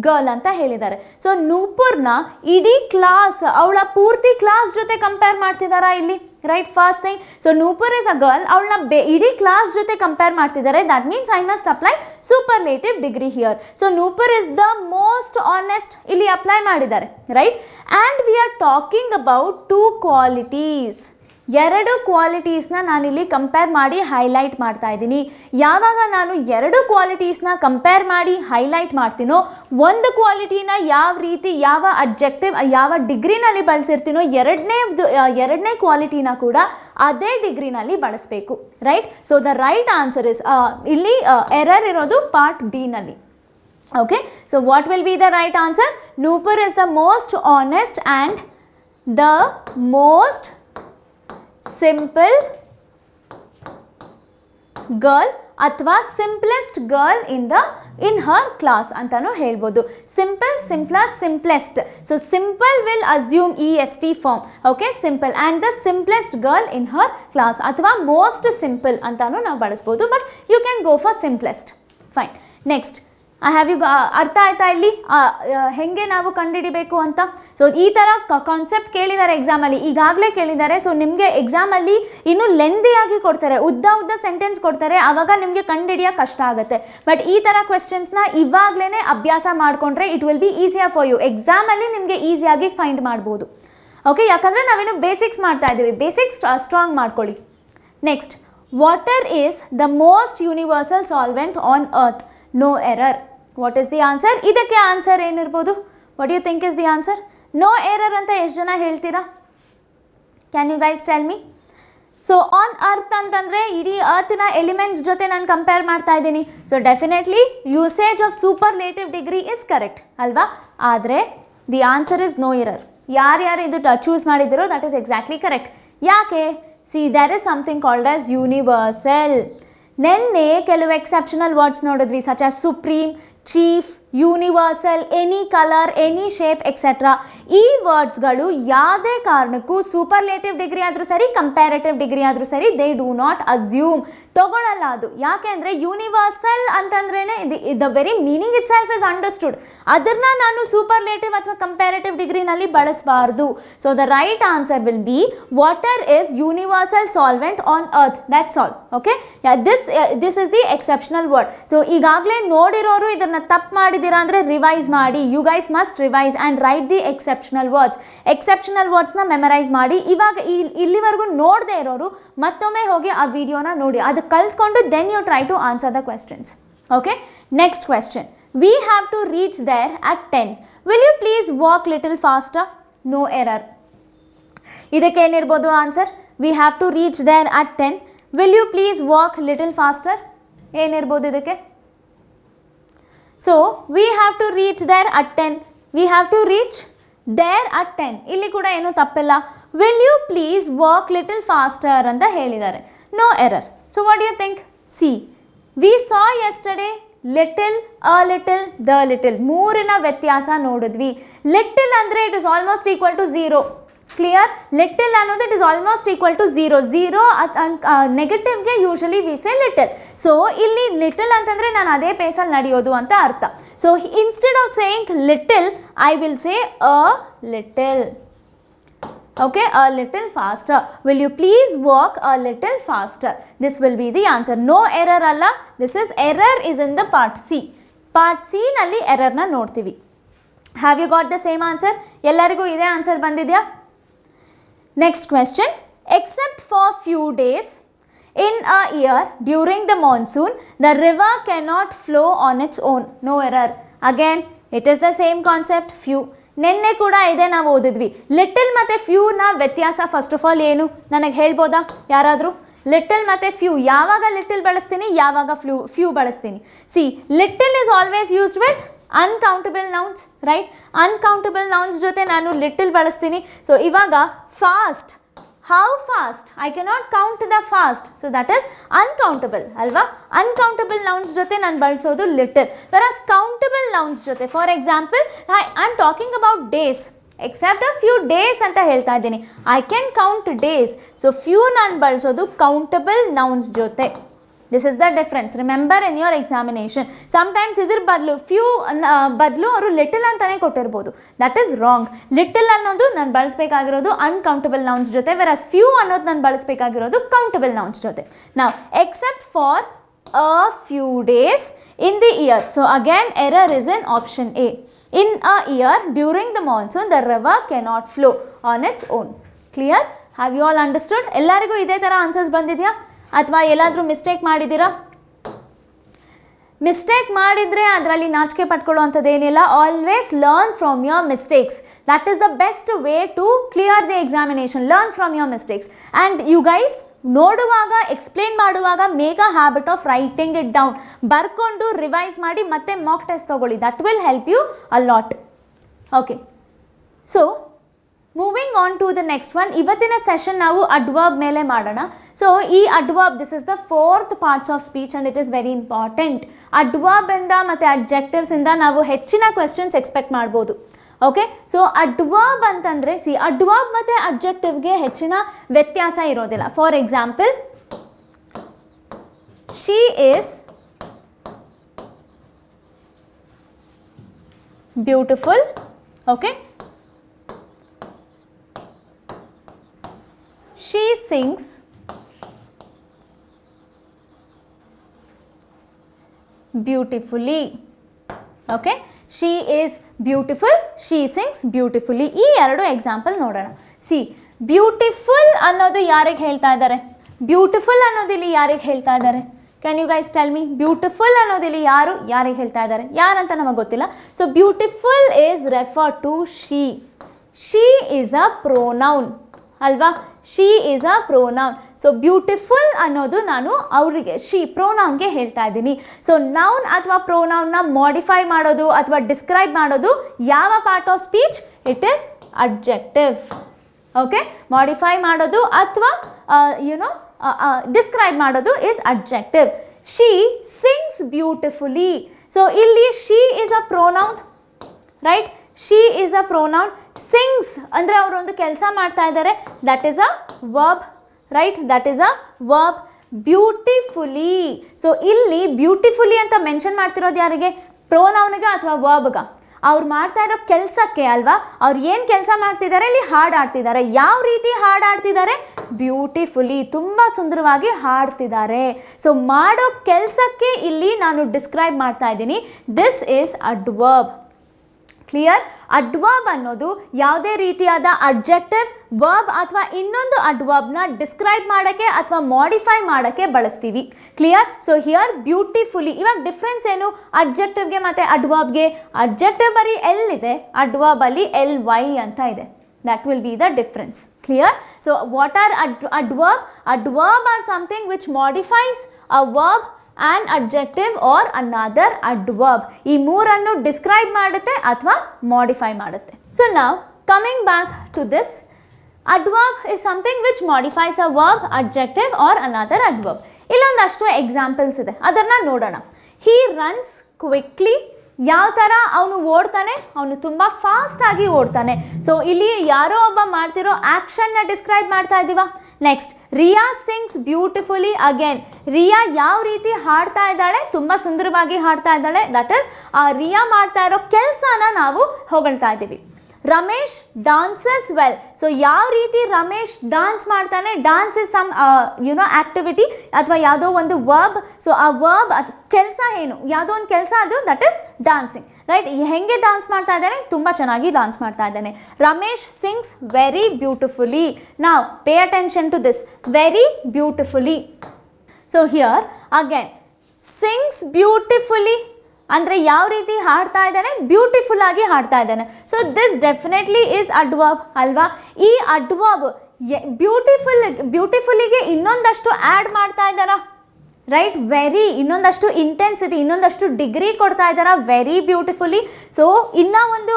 girl ಅಂತ ಹೇಳಿದ್ದಾರೆ. ಸೊ ನೂಪುರ್ನ ಇಡೀ ಕ್ಲಾಸ್, ಅವಳ ಪೂರ್ತಿ ಕ್ಲಾಸ್ ಜೊತೆ ಕಂಪೇರ್ ಮಾಡ್ತಿದ್ದಾರಾ ಇಲ್ಲಿ, right? First thing, so Nupur is a girl, ಅವಳನ್ನ ಇಡೀ ಕ್ಲಾಸ್ ಜೊತೆ ಕಂಪೇರ್ ಮಾಡ್ತಿದ್ದಾರೆ. That means I must apply superlative degree here. So Nupur is the most honest ಇಲ್ಲಿ ಅಪ್ಲೈ ಮಾಡಿದ್ದಾರೆ, right? And we are talking about two qualities. ಎರಡು ಕ್ವಾಲಿಟೀಸ್ನ ನಾನಿಲ್ಲಿ compare ಮಾಡಿ highlight ಮಾಡ್ತಾ ಇದ್ದೀನಿ. ಯಾವಾಗ ನಾನು ಎರಡು ಕ್ವಾಲಿಟೀಸ್ನ ಕಂಪೇರ್ ಮಾಡಿ ಹೈಲೈಟ್ ಮಾಡ್ತೀನೋ, ಒಂದು ಕ್ವಾಲಿಟಿನ ಯಾವ ರೀತಿ, ಯಾವ ಅಬ್ಜೆಕ್ಟಿವ್, ಯಾವ ಡಿಗ್ರಿನಲ್ಲಿ ಬಳಸಿರ್ತೀನೋ, ಎರಡನೇ ಕ್ವಾಲಿಟಿನ ಕೂಡ ಅದೇ ಡಿಗ್ರಿನಲ್ಲಿ ಬಳಸಬೇಕು, right? So the right answer is, ಇಲ್ಲಿ ಎರರ್ ಇರೋದು ಪಾರ್ಟ್ ಬಿ ನಲ್ಲಿ. Okay, so what will be the right answer? Nupur is the most honest and the most simple girl ಅಥವಾ simplest girl in her class ಅಂತಾನು ಹೇಳ್ಬೋದು. Simple, simplest, simplest. So simple will assume EST form. Okay, simple and the simplest girl in her class ಅಥವಾ most simple ಅಂತಾನು ನಾವು ಬಳಸ್ಬೋದು. But you can go for simplest. Fine. Next, have you ಅರ್ಥ ಆಯ್ತಾ ಇಲ್ಲಿ ಹೆಂಗೆ ನಾವು ಕಂಡುಹಿಡಿಬೇಕು ಅಂತ? ಸೊ ಈ ಥರ ಕಾನ್ಸೆಪ್ಟ್ ಕೇಳಿದ್ದಾರೆ ಎಕ್ಸಾಮಲ್ಲಿ, ಈಗಾಗಲೇ ಕೇಳಿದ್ದಾರೆ. ಸೊ ನಿಮಗೆ ಎಕ್ಸಾಮಲ್ಲಿ ಇನ್ನೂ ಲೆಂದಿಯಾಗಿ ಕೊಡ್ತಾರೆ, ಉದ್ದ ಸೆಂಟೆನ್ಸ್ ಕೊಡ್ತಾರೆ, ಆವಾಗ ನಿಮಗೆ ಕಂಡುಹಿಡಿಯೋಕೆ ಕಷ್ಟ ಆಗುತ್ತೆ. ಬಟ್ ಈ ಥರ ಕ್ವೆಶ್ಚನ್ಸ್ನ ಇವಾಗಲೇ ಅಭ್ಯಾಸ ಮಾಡಿಕೊಂಡ್ರೆ it will be easier for you. ಎಕ್ಸಾಮಲ್ಲಿ ನಿಮಗೆ ಈಸಿಯಾಗಿ ಫೈಂಡ್ ಮಾಡ್ಬೋದು. ಓಕೆ, ಯಾಕಂದರೆ ನಾವೇನು ಬೇಸಿಕ್ಸ್ ಮಾಡ್ತಾ ಇದ್ದೀವಿ, ಬೇಸಿಕ್ಸ್ ಸ್ಟ್ರಾಂಗ್ ಮಾಡ್ಕೊಳ್ಳಿ. Next, water is the most universal solvent on earth. No error. What is the answer? ಇದಕ್ಕೆ ಆನ್ಸರ್ ಏನಿರ್ಬೋದು? What you think is the answer? No error ಅಂತ ಎಷ್ಟು ಜನ ಹೇಳ್ತೀರಾ? Can you guys tell me? So on earth ಅಂತಂದರೆ ಇಡೀ ಅರ್ತ್ನ elements ಜೊತೆ ನಾನು ಕಂಪೇರ್ ಮಾಡ್ತಾ ಇದ್ದೀನಿ. So definitely usage of superlative degree is correct ಅಲ್ವಾ. ಆದರೆ the answer is no error. ಯಾರ್ಯಾರು ಇದು ಚೂಸ್ ಮಾಡಿದಿರೋ ದಟ್ ಈಸ್ ಎಕ್ಸಾಕ್ಟ್ಲಿ ಕರೆಕ್ಟ್. ಯಾಕೆ? See there is something called as universal. ನೆನ್ನೆ ಕೆಲವು ಎಕ್ಸೆಪ್ಷನಲ್ ವರ್ಡ್ಸ್ ನೋಡಿದ್ವಿ, such as supreme, chief, universal, any colour, any shape etcetera. ಈ ವರ್ಡ್ಸ್ಗಳು ಯಾವುದೇ ಕಾರಣಕ್ಕೂ ಸೂಪರ್ಲೇಟಿವ್ ಡಿಗ್ರಿ ಆದರೂ ಸರಿ, ಕಂಪ್ಯಾರೇಟಿವ್ ಡಿಗ್ರಿ ಆದರೂ ಸರಿ, ದೇ ಡೂ ನಾಟ್ ಅಸ್ಯೂಮ್, ತಗೊಳ್ಳಲ್ಲ ಅದು. ಯಾಕೆ ಅಂದರೆ ಯೂನಿವರ್ಸಲ್ ಅಂತಂದ್ರೇ the very meaning itself is understood. ಅದನ್ನು ನಾನು ಸೂಪರ್ಲೇಟಿವ್ ಅಥವಾ ಕಂಪ್ಯಾರೇಟಿವ್ ಡಿಗ್ರಿನಲ್ಲಿ ಬಳಸಬಾರ್ದು. So the right answer will be water is universal solvent on earth. That's all. Okay, this is the exceptional word. So ಈಗಾಗಲೇ ನೋಡಿರೋರು ಇದನ್ನು ತಪ್ಪು ಮಾಡಿದ್ದೀರಾ ಅಂದರೆ ರಿವೈಸ್ ಮಾಡಿ. You guys must revise and write the exceptional words. Exceptional ವರ್ಡ್ಸ್ನ memorise ಮಾಡಿ. ಇವಾಗ ಇಲ್ಲಿವರೆಗೂ ನೋಡದೇ ಇರೋರು ಮತ್ತೊಮ್ಮೆ ಹೋಗಿ ಆ ವಿಡಿಯೋನ ನೋಡಿ, ಅದು ಕಲ್ತ್ಕೊಂಡು then you try to answer the questions. Okay, next question. We have to reach there at 10. Will you please walk little faster? No error. ಇದಕ್ಕೇನಿರ್ಬೋದು answer? We have to reach there at 10. Will you please walk little faster? ಏನಿರ್ಬೋದು ಇದಕ್ಕೆ? So we have to reach there at 10. We have to reach there at 10. ಇಲ್ಲಿ ಕೂಡ ಏನೂ ತಪ್ಪಿಲ್ಲ. Will you please walk little faster ಅಂತ ಹೇಳಿದ್ದಾರೆ. No error. So what do you think? See, we saw yesterday little, a little, the little. ಮೂರಿನ ವ್ಯತ್ಯಾಸ ನೋಡಿದ್ವಿ. Little ಅಂದರೆ it is almost equal to 0. Clear? Little ಅನ್ನೋದು it is almost equal to 0. 0 ನೆಗೆಟಿವ್ಗೆ usually we say little. So ಇಲ್ಲಿ little ಅಂತಂದರೆ ನಾನು ಅದೇ ಪೇಸಲ್ಲಿ ನಡೆಯೋದು ಅಂತ ಅರ್ಥ. So instead of saying little I will say a little. Okay, a little faster. Will you please walk a little faster? This will be the answer. No error ಅಲ್ಲ. This is error is in the part C. Part C ನಲ್ಲಿ ಎರರ್ನ ನೋಡ್ತೀವಿ. Have you got the same answer? ಎಲ್ಲರಿಗೂ ಇದೇ answer ಬಂದಿದೆಯಾ? Next question. Except for few days in a year during the monsoon, the river cannot flow on its own. No error. Again, it is the same concept. Few. ನೆನ್ನೆ ಕೂಡ ಇದೆ ನಾವು ಓದಿದ್ವಿ. Little ಮತ್ತು ಫ್ಯೂನ ವ್ಯತ್ಯಾಸ first of all ಏನು ನನಗೆ ಹೇಳ್ಬೋದಾ ಯಾರಾದರೂ? ಲಿಟಲ್ ಮತ್ತು ಫ್ಯೂ, ಯಾವಾಗ ಲಿಟಲ್ ಬಳಸ್ತೀನಿ, ಯಾವಾಗ ಫ್ಯೂ ಬಳಸ್ತೀನಿ? See, little is always used with uncountable nouns, right? Uncountable nouns ಜೊತೆ ನಾನು ಲಿಟಲ್ ಬಳಸ್ತೀನಿ. ಸೊ ಇವಾಗ fast, how fast? I cannot count the fast. So that is uncountable ಅಲ್ವಾ? ಅನ್ಕೌಂಟಬಲ್ ನೌನ್ಸ್ ಜೊತೆ ನಾನು ಬಳಸೋದು ಲಿಟಲ್. ವೆರಾಸ್ ಕೌಂಟಬಲ್ ನೌನ್ಸ್ ಜೊತೆ, for example I am talking about days, except a few days ಅಂತ ಹೇಳ್ತಾ ಇದ್ದೀನಿ. I can count days. So few ನಾನು ಬಳಸೋದು ಕೌಂಟಬಲ್ ನೌನ್ಸ್ ಜೊತೆ. This is the difference. Remember in your examination sometimes ಇದ್ರ ಬದಲು few ಬದಲು ಅವರು ಲಿಟಲ್ ಅಂತಲೇ ಕೊಟ್ಟಿರ್ಬೋದು. That is wrong. ಲಿಟಲ್ ಅನ್ನೋದು ನಾನು ಬಳಸಬೇಕಾಗಿರೋದು ಅನ್ಕೌಂಟಬಲ್ ನೌನ್ಸ್ ಜೊತೆ, ವೆರಾಸ್ ಫ್ಯೂ ಅನ್ನೋದು ನಾನು ಬಳಸಬೇಕಾಗಿರೋದು ಕೌಂಟಬಲ್ ನೌನ್ಸ್ ಜೊತೆ. ನಾವು accept for a few days in the year. So again error is in option A. In a year during the monsoon the river cannot flow on its own. Clear? Have you all understood? ಎಲ್ಲರಿಗೂ ಇದೇ ಥರ answers ಬಂದಿದೆಯಾ ಅಥವಾ ಎಲ್ಲಾದರೂ mistake ಮಾಡಿದ್ದೀರಾ? Mistake ಮಾಡಿದರೆ ಅದರಲ್ಲಿ ನಾಚಿಕೆ ಪಟ್ಕೊಳ್ಳೋ ಏನಿಲ್ಲ. Always learn from your mistakes. That is the best way to clear the examination. Learn from your mistakes and you guys ನೋಡುವಾಗ, ಎಕ್ಸ್ಪ್ಲೇನ್ ಮಾಡುವಾಗ make a habit of writing it down. ಬರ್ಕೊಂಡು revise ಮಾಡಿ ಮತ್ತೆ ಮಾಕ್ ಟೆಸ್ಟ್ ತೊಗೊಳ್ಳಿ. That will help you a lot. Okay, so moving on to the next one. ಇವತ್ತಿನ session ನಾವು adverb ಮೇಲೆ ಮಾಡೋಣ. ಸೊ ಈ adverb, this is the 4th parts of speech and it is very important. ಅಡ್ವರ್ಬಿಂದ ಮತ್ತು ಅಡ್ಜೆಕ್ಟಿವ್ಸಿಂದ ನಾವು ಹೆಚ್ಚಿನ ಕ್ವೆಶ್ಚನ್ಸ್ ಎಕ್ಸ್ಪೆಕ್ಟ್ ಮಾಡ್ಬೋದು. ಓಕೆ, ಸೊ ಅಡ್ವರ್ಬ್ ಅಂತಂದರೆ ಸಿ, ಅಡ್ವರ್ಬ್ ಮತ್ತು ಅಡ್ಜೆಕ್ಟಿವ್ಗೆ ಹೆಚ್ಚಿನ ವ್ಯತ್ಯಾಸ ಇರೋದಿಲ್ಲ. For example, she is beautiful. Okay, she sings beautifully. Okay, she is beautiful, she sings beautifully. ಈ ಎರಡು ಎಕ್ಸಾಂಪಲ್ ನೋಡೋಣ. ಸಿ, ಬ್ಯೂಟಿಫುಲ್ ಅನ್ನೋದು ಯಾರಿಗೆ ಹೇಳ್ತಾ ಇದ್ದಾರೆ? ಬ್ಯೂಟಿಫುಲ್ ಅನ್ನೋದಿಲ್ಲಿ ಯಾರಿಗೆ ಹೇಳ್ತಾ ಇದ್ದಾರೆ? Can you guys tell me? Beautiful ಅನ್ನೋದಿಲ್ಲಿ ಯಾರಿಗೆ ಹೇಳ್ತಾ ಇದ್ದಾರೆ? ಯಾರಂತ ನಮಗೆ ಗೊತ್ತಿಲ್ಲ. So beautiful is refer to she. She is a pronoun ಅಲ್ವಾ? She is a pronoun. So beautiful ಅನ್ನೋದು ನಾನು ಅವರಿಗೆ ಪ್ರೊನೌನ್ಗೆ ಹೇಳ್ತಾ ಇದ್ದೀನಿ. ಸೊ ನೌನ್ ಅಥವಾ ಪ್ರೊನೌನ್ನ ಮಾಡಿಫೈ ಮಾಡೋದು ಅಥವಾ ಡಿಸ್ಕ್ರೈಬ್ ಮಾಡೋದು ಯಾವ part of speech? It is adjective. Okay, modify ಮಾಡೋದು ಅಥವಾ ಡಿಸ್ಕ್ರೈಬ್ ಮಾಡೋದು is adjective. She sings beautifully. So ಇಲ್ಲಿ she is a pronoun, right? She is a pronoun. Sings ಅಂದರೆ ಅವರೊಂದು ಕೆಲಸ ಮಾಡ್ತಾ ಇದ್ದಾರೆ, that is a verb, right? That is a verb. Beautifully. So ಇಲ್ಲಿ ಬ್ಯೂಟಿಫುಲಿ ಅಂತ ಮೆನ್ಷನ್ ಮಾಡ್ತಿರೋದು ಯಾರಿಗೆ? ಪ್ರೊನೌನ್ಗೆ ಅಥವಾ ವರ್ಬ್ಗ? ಅವ್ರು ಮಾಡ್ತಾ ಇರೋ ಕೆಲಸಕ್ಕೆ ಅಲ್ವಾ? ಅವ್ರು ಏನು ಕೆಲಸ ಮಾಡ್ತಿದ್ದಾರೆ? ಇಲ್ಲಿ ಹಾಡಾಡ್ತಿದ್ದಾರೆ. ಯಾವ ರೀತಿ ಹಾಡಾಡ್ತಿದ್ದಾರೆ? ಬ್ಯೂಟಿಫುಲಿ, ತುಂಬ ಸುಂದರವಾಗಿ ಹಾಡ್ತಿದ್ದಾರೆ. ಸೊ ಮಾಡೋ ಕೆಲಸಕ್ಕೆ ಇಲ್ಲಿ ನಾನು ಡಿಸ್ಕ್ರೈಬ್ ಮಾಡ್ತಾ ಇದ್ದೀನಿ. This is adverb. Clear? Adverb ಅನ್ನೋದು ಯಾವುದೇ ರೀತಿಯಾದ ಅಡ್ಜೆಕ್ಟಿವ್, ವರ್ಬ್ ಅಥವಾ ಇನ್ನೊಂದು ಅಡ್ವರ್ಬ್ನ ಡಿಸ್ಕ್ರೈಬ್ ಮಾಡೋಕ್ಕೆ ಅಥವಾ ಮಾಡಿಫೈ ಮಾಡೋಕ್ಕೆ ಬಳಸ್ತೀವಿ. ಕ್ಲಿಯರ್? So here beautifully. ಇವಾಗ ಡಿಫ್ರೆನ್ಸ್ ಏನು ಅಡ್ಜೆಕ್ಟಿವ್ಗೆ ಮತ್ತು ಅಡ್ವರ್ಬ್ಗೆ? ಅಡ್ಜೆಕ್ಟಿವ್ ಬರೀ ಎಲ್ ಇದೆ, ಅಡ್ವರ್ಬಲ್ಲಿ LY ಅಂತ ಇದೆ. That will be the difference. Clear? So what are adverb? Adverb are something which modifies a verb, an adjective or another adverb. ಈ ಮೂರನ್ನು ಡಿಸ್ಕ್ರೈಬ್ ಮಾಡುತ್ತೆ ಅಥವಾ ಮಾಡಿಫೈ ಮಾಡುತ್ತೆ. So now coming back to this, adverb is something which modifies a verb, adjective or another adverb. ಇಲ್ಲೊಂದಷ್ಟು examples ಇದೆ, ಅದನ್ನು ನೋಡೋಣ. He runs quickly. ಯಾವ ಥರ ಅವನು ಓಡ್ತಾನೆ? ಅವನು ತುಂಬ ಫಾಸ್ಟಾಗಿ ಓಡ್ತಾನೆ. ಸೊ ಇಲ್ಲಿ ಯಾರೋ ಒಬ್ಬ ಮಾಡ್ತಿರೋ ಆ್ಯಕ್ಷನ್ನ ಡಿಸ್ಕ್ರೈಬ್ ಮಾಡ್ತಾ ಇದ್ದೀವ. ನೆಕ್ಸ್ಟ್, ರಿಯಾ ಸಿಂಗ್ಸ್ ಬ್ಯೂಟಿಫುಲಿ. ಅಗೇನ್ ರಿಯಾ ಯಾವ ರೀತಿ ಹಾಡ್ತಾ ಇದ್ದಾಳೆ? ತುಂಬ ಸುಂದರವಾಗಿ ಹಾಡ್ತಾ ಇದ್ದಾಳೆ. ದಟ್ ಈಸ್ ಆ ರಿಯಾ ಮಾಡ್ತಾ ಇರೋ ಕೆಲಸನ ನಾವು ಹೊಗಳ್ತಾ ಇದ್ದೀವಿ. Ramesh dances well. ಸೊ ಯಾವ ರೀತಿ ರಮೇಶ್ ಡಾನ್ಸ್ ಮಾಡ್ತಾನೆ? ಡಾನ್ಸ್ ಇಸ್ ಸಮ್ ಆ್ಯಕ್ಟಿವಿಟಿ ಅಥವಾ ಯಾವುದೋ ಒಂದು ವರ್ಬ್. ಸೊ ಆ ವರ್ಬ್ ಕೆಲಸ ಏನು? ಯಾವುದೋ ಒಂದು ಕೆಲಸ, ಅದು ದಟ್ ಈಸ್ ಡಾನ್ಸಿಂಗ್, ರೈಟ್? ಹೆಂಗೆ ಡಾನ್ಸ್ ಮಾಡ್ತಾ ಇದ್ದಾನೆ? ತುಂಬ ಚೆನ್ನಾಗಿ ಡಾನ್ಸ್ ಮಾಡ್ತಾ ಇದ್ದಾನೆ. Ramesh sings very beautifully. Now pay attention to this, very beautifully. So here again sings beautifully ಅಂದರೆ ಯಾವ ರೀತಿ ಹಾಡ್ತಾ ಇದ್ದಾನೆ? ಬ್ಯೂಟಿಫುಲ್ ಆಗಿ ಹಾಡ್ತಾ ಇದ್ದಾನೆ. So this definitely is adverb ಅಲ್ವಾ? ಈ ಅಡ್ವರ್ಬ್ ಬ್ಯೂಟಿಫುಲ್ಲಿಗೆ ಇನ್ನೊಂದಷ್ಟು ಆ್ಯಡ್ ಮಾಡ್ತಾ ಇದ್ದಾರಾ? ರೈಟ್? ವೆರಿ, ಇನ್ನೊಂದಷ್ಟು ಇಂಟೆನ್ಸಿಟಿ, ಇನ್ನೊಂದಷ್ಟು ಡಿಗ್ರಿ ಕೊಡ್ತಾ ಇದ್ದಾರಾ ವೆರಿ ಬ್ಯೂಟಿಫುಲಿ. ಸೊ ಇನ್ನೂ ಒಂದು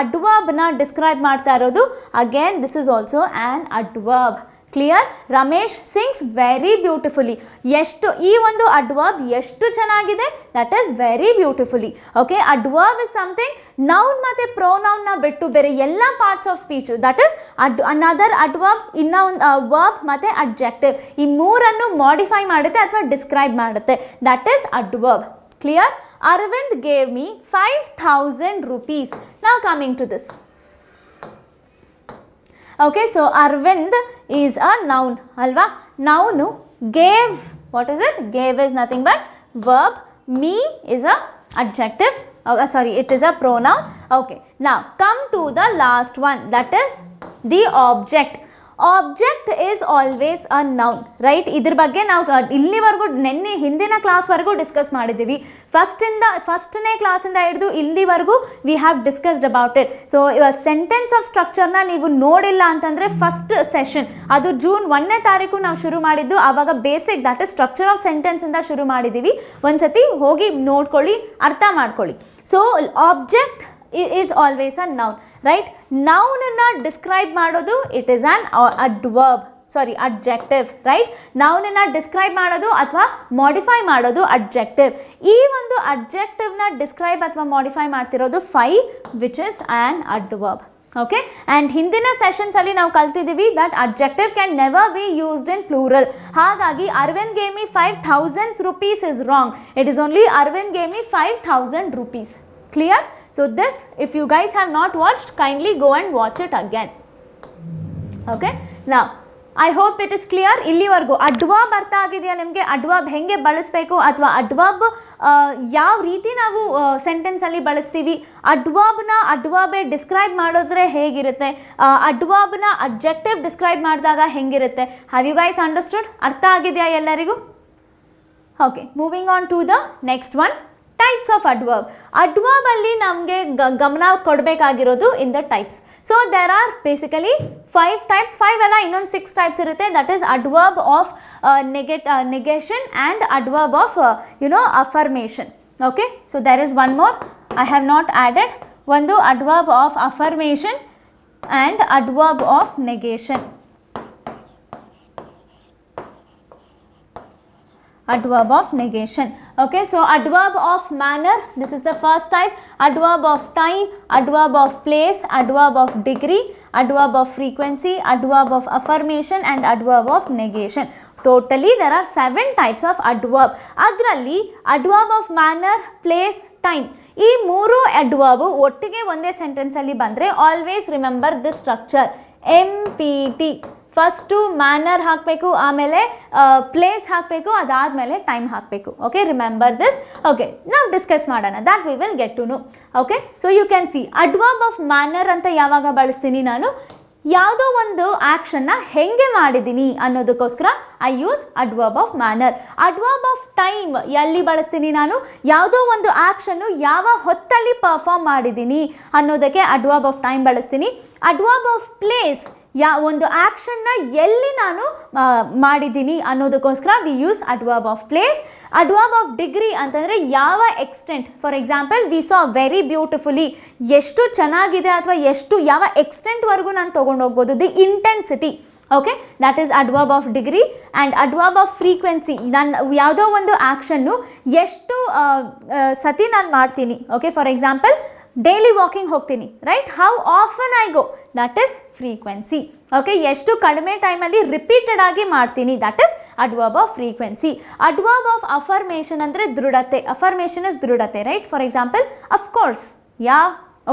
ಅಡ್ವರ್ಬ್ನ ಡಿಸ್ಕ್ರೈಬ್ ಮಾಡ್ತಾ ಇರೋದು. Again this is also an adverb. Clear? Ramesh sings very beautifully. ಎಷ್ಟು ಈ ಒಂದು ಅಡ್ವರ್ಬ್ ಎಷ್ಟು ಚೆನ್ನಾಗಿದೆ? That is very beautifully. Okay, adverb is something noun ಮತ್ತು ಪ್ರೊನೌನ್ನ ಬಿಟ್ಟು ಬೇರೆ ಎಲ್ಲ parts of speech, that is another adverb, ಇನ್ನೂ ಒಂದು ವರ್ಬ್ ಮತ್ತು ಅಡ್ಜೆಕ್ಟಿವ್, ಈ ಮೂರನ್ನು ಮಾಡಿಫೈ ಮಾಡುತ್ತೆ ಅಥವಾ ಡಿಸ್ಕ್ರೈಬ್ ಮಾಡುತ್ತೆ. That is adverb. Clear? Arvind gave me 5,000 rupees. Now coming to this. Okay, so Arvind is a noun, alva? Noun, gave, what is it? Gave is nothing but verb. Me is a adjective. Sorry, it is a pronoun. Okay, now come to the last one, that is the object. Object is always a noun, right? ಇದ್ರ ಬಗ್ಗೆ ನಾವು ಇಲ್ಲಿವರೆಗೂ ಹಿಂದಿನ ಕ್ಲಾಸ್ವರೆಗೂ discuss ಮಾಡಿದ್ದೀವಿ. ಫಸ್ಟ್ನೇ ಕ್ಲಾಸಿಂದ ಹಿಡಿದು ಇಲ್ಲಿವರೆಗೂ we have discussed about it. So sentence of ಸ್ಟ್ರಕ್ಚರ್ನ ನೀವು ನೋಡಿಲ್ಲ ಅಂತಂದರೆ ಫಸ್ಟ್ ಸೆಷನ್ ಅದು ಜೂನ್ 1ನೇ ತಾರೀಕು ನಾವು ಶುರು ಮಾಡಿದ್ದು. ಆವಾಗ basic, that is structure of ಸೆಂಟೆನ್ಸಿಂದ ಶುರು ಮಾಡಿದ್ದೀವಿ. ಒಂದ್ಸತಿ ಹೋಗಿ ನೋಡ್ಕೊಳ್ಳಿ, ಅರ್ಥ ಮಾಡ್ಕೊಳ್ಳಿ. So object is always a noun, right? Noun na describe ಮಾಡೋದು it is an adverb, sorry adjective, right? Noun na describe ಮಾಡೋದು ಅಥವಾ modify ಮಾಡೋದು adjective. ಈ ಒಂದು adjective ನ describe ಅಥವಾ modify ಮಾಡ್ತಿರೋದು 5, which is an adverb. Okay, and ಹಿಂದಿನ ಸೆಷನ್ಸ್ ಅಲ್ಲಿ ನಾವು ಕಲ್ತಿದ್ದೀವಿ that adjective can never be used in plural. ಹಾಗಾಗಿ Arvind gave me 5,000 rupees is wrong. It is only Arvind gave me 5,000 rupees. Clear? So this, if you guys have not watched, kindly go and watch it again. Okay, now I hope it is clear. ಇಲ್ಲಿವರೆಗೂ adverb ಅರ್ಥ ಆಗಿದೆಯಾ ನಿಮಗೆ? Adverb ಹೆಂಗೆ ಬಳಸಬೇಕು ಅಥವಾ adverb ಯಾವ ರೀತಿ ನಾವು ಸೆಂಟೆನ್ಸಲ್ಲಿ ಬಳಸ್ತೀವಿ, ಅಡ್ವರ್ಬೇ ಡಿಸ್ಕ್ರೈಬ್ ಮಾಡಿದ್ರೆ ಹೇಗಿರುತ್ತೆ, ಅಡ್ವರ್ಬ್ನ ಅಡ್ಜೆಕ್ಟಿವ್ ಡಿಸ್ಕ್ರೈಬ್ ಮಾಡಿದಾಗ ಹೆಂಗಿರುತ್ತೆ. Have you guys understood? ಅರ್ಥ ಆಗಿದೆಯಾ ಎಲ್ಲರಿಗೂ? Okay, moving on to the next one. Types of adverb. Adverb ಅಲ್ಲಿ ನಮಗೆ ಗಮನ ಕೊಡಬೇಕಾಗಿರೋದು in the types. So there are basically 5 types, 5 ಅಲ್ಲ ಇನ್ನೊಂದು 6 ಟೈಪ್ಸ್ ಇರುತ್ತೆ. That is adverb of negation and adverb of affirmation. Okay, so there is one more I have not added. ಒಂದು adverb of affirmation and adverb of negation. Adverb of negation. Okay, so adverb of manner, this is the first type. Adverb of time, adverb of place, adverb of degree, adverb of frequency, adverb of affirmation and adverb of negation. Totally there are 7 types of adverb. ಅದರಲ್ಲಿ adverb of manner, place, time ಈ 3 adverb ಒಟ್ಟಿಗೆ ಒಂದೇ ಸೆಂಟೆನ್ಸಲ್ಲಿ ಬಂದರೆ always remember this structure. MPT first manner ಹಾಕಬೇಕು, ಆಮೇಲೆ place ಹಾಕಬೇಕು, ಅದಾದಮೇಲೆ ಟೈಮ್ ಹಾಕಬೇಕು. Okay, remember this. ಓಕೆ, ನಾವು ಡಿಸ್ಕಸ್ ಮಾಡೋಣ, that we will get to know. Okay, so you can see adverb of manner ಅಂತ ಯಾವಾಗ ಬಳಸ್ತೀನಿ ನಾನು, ಯಾವುದೋ ಒಂದು ಆ್ಯಕ್ಷನ್ನ ಹೆಂಗೆ ಮಾಡಿದ್ದೀನಿ ಅನ್ನೋದಕ್ಕೋಸ್ಕರ I use adverb of manner. Adverb of time ಎಲ್ಲಿ ಬಳಸ್ತೀನಿ ನಾನು, ಯಾವುದೋ ಒಂದು ಆ್ಯಕ್ಷನ್ನು ಯಾವ ಹೊತ್ತಲ್ಲಿ ಪರ್ಫಾರ್ಮ್ ಮಾಡಿದ್ದೀನಿ ಅನ್ನೋದಕ್ಕೆ ಅಡ್ವರ್ಬ್ ಆಫ್ ಟೈಮ್ ಬಳಸ್ತೀನಿ. ಅಡ್ವರ್ಬ್ ಆಫ್ ಪ್ಲೇಸ್ ಒಂದು ಆ್ಯಕ್ಷನ್ನ ಎಲ್ಲಿ ನಾನು ಮಾಡಿದ್ದೀನಿ ಅನ್ನೋದಕ್ಕೋಸ್ಕರ we use adverb of place. Adverb of degree ಅಂತಂದರೆ ಯಾವ extent, for example we saw very beautifully, ಎಷ್ಟು ಚೆನ್ನಾಗಿದೆ ಅಥವಾ ಯಾವ ಎಕ್ಸ್ಟೆಂಟ್ವರೆಗೂ ನಾನು ತೊಗೊಂಡೋಗ್ಬೋದು, the intensity. Okay, that is adverb of degree. And adverb of frequency, ನಾನು ಯಾವುದೋ ಒಂದು ಆ್ಯಕ್ಷನ್ನು ಎಷ್ಟು ಸತಿ ನಾನು ಮಾಡ್ತೀನಿ. Okay, for example daily walking ಹೋಗ್ತೀನಿ, right, how often I go, that is frequency. Okay, ಎಷ್ಟು ಕಡಿಮೆ ಟೈಮಲ್ಲಿ ರಿಪೀಟೆಡ್ ಆಗಿ ಮಾಡ್ತೀನಿ, that is adverb of frequency. Adverb of affirmation ಅಂದರೆ ದೃಢತೆ. ಅಫರ್ಮೇಷನ್ ಇಸ್ ದೃಢತೆ, right. For example of course,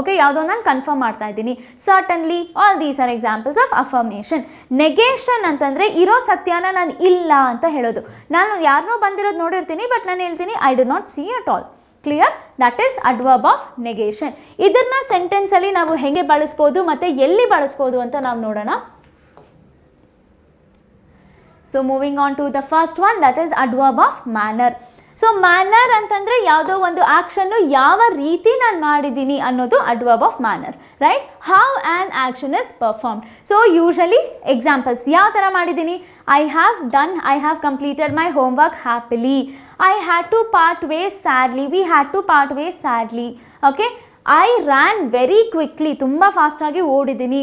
okay, ಯಾವುದೋ ನಾನು ಕನ್ಫರ್ಮ್ ಮಾಡ್ತಾ ಇದ್ದೀನಿ, certainly, all these are examples of affirmation. Negation ಅಂತಂದರೆ ಇರೋ ಸತ್ಯನ ನಾನು ಇಲ್ಲ ಅಂತ ಹೇಳೋದು. ನಾನು ಯಾರನ್ನೋ ಬಂದಿರೋದು ನೋಡಿರ್ತೀನಿ, ಬಟ್ ನಾನು ಹೇಳ್ತೀನಿ I do not C at all. Clear? That is adverb of negation. ಇದನ್ನ ಸೆಂಟೆನ್ಸಲ್ಲಿ ನಾವು ಹೇಗೆ ಬಳಸ್ಬೋದು ಮತ್ತು ಎಲ್ಲಿ ಬಳಸ್ಬೋದು ಅಂತ ನಾವು ನೋಡೋಣ. So moving on to the first one, that is adverb of manner. So manner ಅಂತಂದರೆ ಯಾವುದೋ ಒಂದು ಆ್ಯಕ್ಷನ್ನು ಯಾವ ರೀತಿ ನಾನು ಮಾಡಿದ್ದೀನಿ ಅನ್ನೋದು adverb of manner, right. How an action is performed. So usually examples ಯಾವ ಥರ ಮಾಡಿದ್ದೀನಿ, I have completed my homework happily, I had to part ways sadly, we had to part ways sadly. Okay, I ran very quickly, ತುಂಬ ಫಾಸ್ಟಾಗಿ ಓಡಿದ್ದೀನಿ.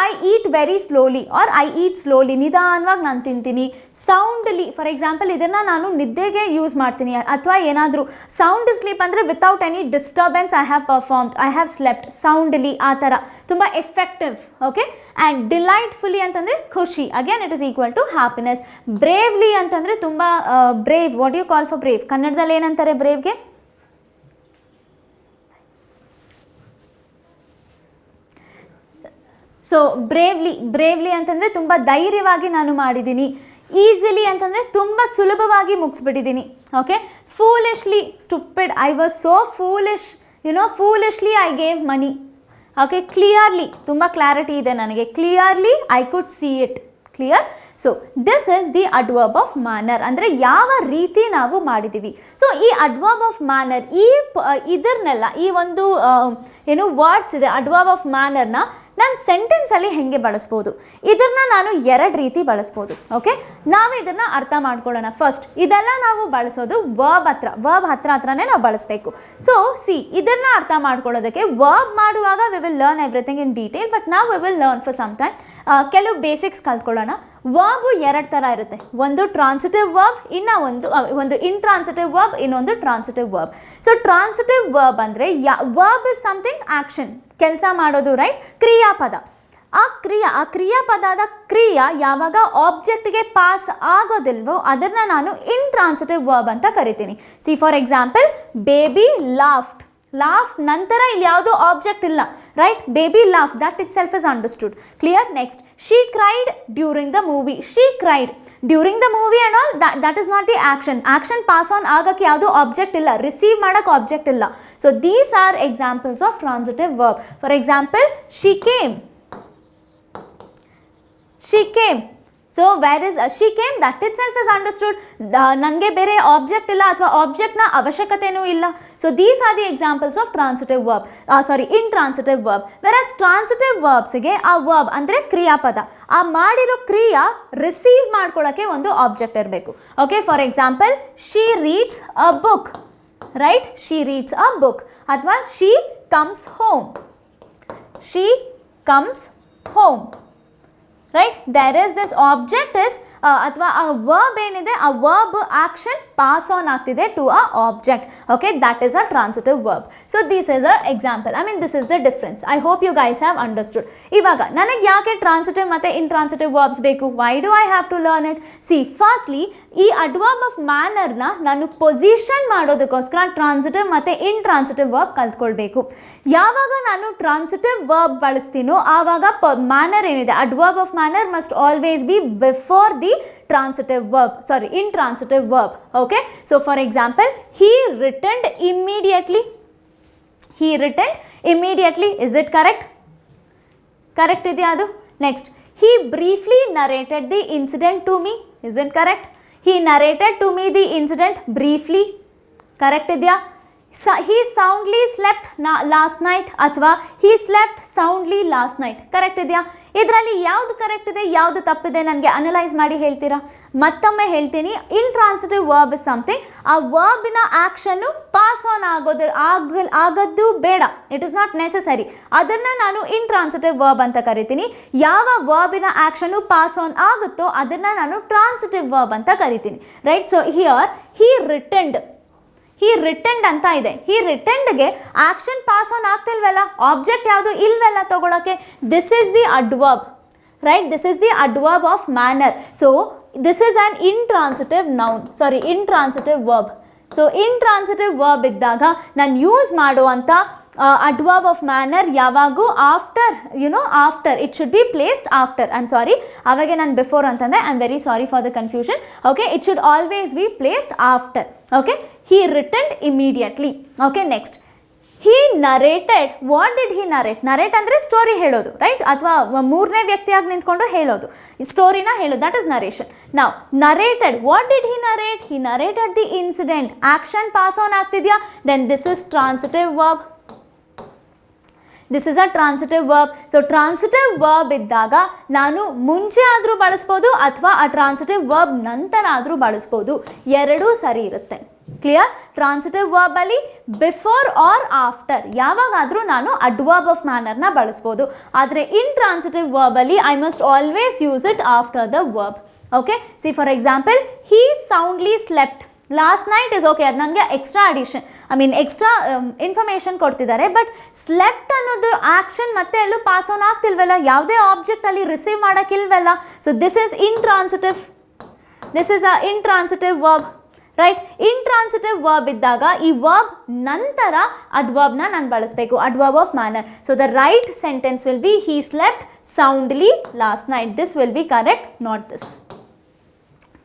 I eat very slowly or I eat slowly, ನಿಧಾನವಾಗಿ ನಾನು ತಿಂತೀನಿ. ಸೌಂಡ್ಲಿ, for example ಇದನ್ನು ನಾನು ನಿದ್ದೆಗೆ use ಮಾಡ್ತೀನಿ, ಅಥವಾ ಏನಾದರೂ ಸೌಂಡ್ ಸ್ಲೀಪ್ ಅಂದರೆ without any disturbance I have performed, I have slept, soundly, ಆ ಥರ ತುಂಬ ಎಫೆಕ್ಟಿವ್. ಓಕೆ, ಆ್ಯಂಡ್ ಡಿಲೈಟ್ಫುಲಿ ಅಂತಂದರೆ ಖುಷಿ, again it is equal to happiness. Bravely ಅಂತಂದರೆ ತುಂಬ brave, what you call for brave, ಕನ್ನಡದಲ್ಲಿ ಏನಂತಾರೆ ಬ್ರೇವ್ಗೆ? ಸೊ ಬ್ರೇವ್ಲಿ ಅಂತಂದರೆ ತುಂಬ ಧೈರ್ಯವಾಗಿ ನಾನು ಮಾಡಿದ್ದೀನಿ. ಈಸಿಲಿ ಅಂತಂದರೆ ತುಂಬ ಸುಲಭವಾಗಿ ಮುಗಿಸ್ಬಿಟ್ಟಿದ್ದೀನಿ. Okay, foolishly, stupid, I was so foolish, foolishly I gave money. Okay, clearly, ತುಂಬ ಕ್ಲಾರಿಟಿ ಇದೆ ನನಗೆ, clearly I could see it. Clear? So this is the adverb of manner, ಅಂದರೆ ಯಾವ ರೀತಿ ನಾವು ಮಾಡಿದ್ದೀವಿ. ಸೊ ಈ ಅಡ್ವರ್ಬ್ ಆಫ್ ಮ್ಯಾನರ್ ಇದನ್ನೆಲ್ಲ ಈ ಒಂದು ವರ್ಡ್ಸ್ ಇದೆ ಅಡ್ವರ್ಬ್ ಆಫ್ ಮ್ಯಾನರ್ನ ನಾನು ಸೆಂಟೆನ್ಸಲ್ಲಿ ಹೇಗೆ ಬಳಸ್ಬೋದು, ಇದನ್ನ ನಾನು 2 ರೀತಿ ಬಳಸ್ಬೋದು. ಓಕೆ, ನಾವು ಇದನ್ನು ಅರ್ಥ ಮಾಡ್ಕೊಳ್ಳೋಣ. ಫಸ್ಟ್, ಇದೆಲ್ಲ ನಾವು ಬಳಸೋದು ವರ್ಬ್ ಹತ್ರನೇ ನಾವು ಬಳಸಬೇಕು. ಸೊ ಇದನ್ನು ಅರ್ಥ ಮಾಡ್ಕೊಳ್ಳೋದಕ್ಕೆ ವರ್ಬ್ ಮಾಡುವಾಗ we will learn everything in detail, but ನಾವು we will learn for some time. ಕೆಲವು ಬೇಸಿಕ್ಸ್ ಕಲ್ತ್ಕೊಳ್ಳೋಣ. ವರ್ಬು 2 ಥರ ಇರುತ್ತೆ, ಒಂದು ಟ್ರಾನ್ಸಿಟಿವ್ ವರ್ಬ್, ಒಂದು ಇಂಟ್ರಾನ್ಸಿಟಿವ್ ವರ್ಬ್, ಇನ್ನೊಂದು transitive verb. So transitive verb ಅಂದರೆ ವರ್ಬ್ ಇಸ್ ಸಮಥಿಂಗ್ ಆ್ಯಕ್ಷನ್, ಕೆಲಸ ಮಾಡೋದು, ರೈಟ್, ಕ್ರಿಯಾಪದ. ಆ ಕ್ರಿಯಾಪದದ ಕ್ರಿಯೆ ಯಾವಾಗ ಆಬ್ಜೆಕ್ಟ್ಗೆ ಪಾಸ್ ಆಗೋದಿಲ್ವೋ ಅದನ್ನು ನಾನು ಇಂಟ್ರಾನ್ಸಿಟಿವ್ ವರ್ಬ್ ಅಂತ ಕರಿತೀನಿ. See for example, baby laughed ನಂತರ ಇಲ್ಲಿ ಯಾವುದೋ ಆಬ್ಜೆಕ್ಟ್ ಇಲ್ಲ, right, baby laugh, that itself is understood. Clear? Next, she cried during the movie. She cried during the movie and all, that is not the action pass on ಆಗೋಕ್ಕೆ ಯಾವುದೋ object ಇಲ್ಲ, receive ಮಾಡೋಕ್ಕೆ object ಇಲ್ಲ. So these are examples of transitive verb. For example, she came. So where is she came, that itself is understood. ನನಗೆ ಬೇರೆ object ಇಲ್ಲ ಅಥವಾ ಆಬ್ಜೆಕ್ಟ್ನ ಅವಶ್ಯಕತೆಯೂ ಇಲ್ಲ. So these are the examples of transitive verb, intransitive verb. Versus transitive ವರ್ಬ್ಸ್ಗೆ ಆ verb ಅಂದರೆ ಕ್ರಿಯಾಪದ, ಆ ಮಾಡಿರೋ ಕ್ರಿಯಾ ರಿಸೀವ್ ಮಾಡ್ಕೊಳ್ಳೋಕ್ಕೆ ಒಂದು ಆಬ್ಜೆಕ್ಟ್ ಇರಬೇಕು. Okay, for example she reads a book, right? She reads a book. ಅಥವಾ she comes home, she comes home, right? There is this object is ಅಥವಾ ಆ ವರ್ಬ್ ಏನಿದೆ, ಆ ವರ್ಬ್ ಆಕ್ಷನ್ ಪಾಸ್ ಆನ್ ಆಗ್ತಿದೆ to a object. Okay, that is a transitive verb. So this is a example. I mean this is the difference. I hope you guys have understood. ಇವಾಗ ನನಗೆ ಯಾಕೆ transitive ಮತ್ತು intransitive verbs ಬೇಕು? Why do I have to learn it? See, firstly ಈ adverb of ಮ್ಯಾನರ್ನ ನಾನು position ಮಾಡೋದಕ್ಕೋಸ್ಕರ transitive ಮತ್ತು ಇಂಟ್ರಾನ್ಸಿಟಿವ್ ವರ್ಬ್ ಕಲ್ತ್ಕೊಳ್ಬೇಕು. ಯಾವಾಗ ನಾನು ಟ್ರಾನ್ಸಿಟಿವ್ ವರ್ಬ್ ಬಳಸ್ತೀನೋ ಆವಾಗ ಮ್ಯಾನರ್ ಏನಿದೆ, adverb of manner must always be before the transitive verb, intransitive verb. Okay, so for example, he returned immediately. He returned immediately. Is it correct? Correct idya adu? Next, he briefly narrated the incident to me. Is it correct? He narrated to me the incident briefly. Correct idya? He soundly slept last night ಅಥವಾ he slept soundly last night. Correct ಇದೆಯಾ? ಇದರಲ್ಲಿ ಯಾವುದು correct ಇದೆ, ಯಾವುದು ತಪ್ಪಿದೆ ನನಗೆ analyse ಮಾಡಿ ಹೇಳ್ತೀರಾ? ಮತ್ತೊಮ್ಮೆ ಹೇಳ್ತೀನಿ, ಇಂಟ್ರಾನ್ಸಿಟಿವ್ ವರ್ಬ್ ಇಸ್ ಸಮಥಿಂಗ್, ಆ ವರ್ಬಿನ ಆ್ಯಕ್ಷನ್ನು ಪಾಸ್ ಆನ್ ಆಗೋದು ಬೇಡ, ಇಟ್ ಇಸ್ ನಾಟ್ ನೆಸೆಸರಿ. ಅದನ್ನು ನಾನು ಇಂಟ್ರಾನ್ಸಿಟಿವ್ ವರ್ಬ್ ಅಂತ ಕರಿತೀನಿ. ಯಾವ ವರ್ಬಿನ ಆ್ಯಕ್ಷನ್ನು ಪಾಸ್ ಆನ್ ಆಗುತ್ತೋ ಅದನ್ನು ನಾನು ಟ್ರಾನ್ಸಿಟಿವ್ ವರ್ಬ್ ಅಂತ ಕರಿತೀನಿ, right? So here he returned, he returned ಅಂತ ಇದೆ. ಹಿ ರಿಟರ್ನ್ಡ್ಗೆ ಆಕ್ಷನ್ ಪಾಸ್ ಆನ್ ಆಗ್ತಿಲ್ವಲ್ಲ, ಆಬ್ಜೆಕ್ಟ್ ಯಾವುದು ಇಲ್ವಲ್ಲ ತಗೊಳಕ್ಕೆ. This is the adverb, right? This is the adverb of manner. So this is on intransitive noun, intransitive verb. So intransitive verb ಇದ್ದಾಗ ನಾನು use ಮಾಡುವಂಥ adverb of manner ಯಾವಾಗೂ after, after, it should be placed after. I am sorry, ಅವಾಗ ನಾನು before ಅಂತಂದೆ, I am very sorry for the confusion. Okay, it should always be placed after. Okay, he returned immediately. Okay, next, he narrated. What did he narrate? narrate ಅಂದರೆ story ಹೇಳೋದು, right? ಅಥವಾ ಮೂರನೇ ವ್ಯಕ್ತಿಯಾಗಿ ನಿಂತ್ಕೊಂಡು ಹೇಳೋದು, ಸ್ಟೋರಿನ ಹೇಳೋದು, ದಟ್ ಇಸ್ ನರೇಷನ್. ನಾವು narrated, what did he narrate? He narrated the incident. Action pass on ಆಗ್ತಿದ್ಯಾ? Then this is transitive verb. This is a transitive verb. So transitive verb ಇದ್ದಾಗ ನಾನು ಮುಂಚೆ ಆದರೂ ಬಳಸ್ಬೋದು ಅಥವಾ ಆ ಟ್ರಾನ್ಸಿಟಿವ್ ವರ್ಬ್ ನಂತರ ಆದರೂ ಬಳಸ್ಬೋದು, ಎರಡೂ ಸರಿ ಇರುತ್ತೆ. ಕ್ಲಿಯರ್? ಟ್ರಾನ್ಸಿಟಿವ್ ವರ್ಬಲ್ಲಿ ಬಿಫೋರ್ ಆರ್ ಆಫ್ಟರ್ ಯಾವಾಗಾದರೂ ನಾನು ಅಡ್ವರ್ಬ್ ಆಫ್ ಮ್ಯಾನರ್ನ ಬಳಸ್ಬೋದು. ಆದರೆ ಇಂಟ್ರಾನ್ಸಿಟಿವ್ ವರ್ಬಲ್ಲಿ I must always use it after the verb. Okay, see for example, he soundly slept last night is okay, ಅದು ನನಗೆ extra addition, I mean extra information ಕೊಡ್ತಿದ್ದಾರೆ. But slept ಅನ್ನೋದು ಆ್ಯಕ್ಷನ್ ಮತ್ತೆ ಎಲ್ಲೂ ಪಾಸ್ ಆನ್ ಆಗ್ತಿಲ್ವಲ್ಲ, ಯಾವುದೇ object ಅಲ್ಲಿ receive ಮಾಡೋಕ್ಕಿಲ್ವಲ್ಲ. So this is intransitive, this is a intransitive verb, right? Intransitive verb ಇದ್ದಾಗ ಈ ವರ್ಬ್ ನಂತರ ಅಡ್ವರ್ಬ್ನ ನಾನು ಬಳಸಬೇಕು, adverb of manner. So the right sentence will be he slept soundly last night. This will be correct, not this.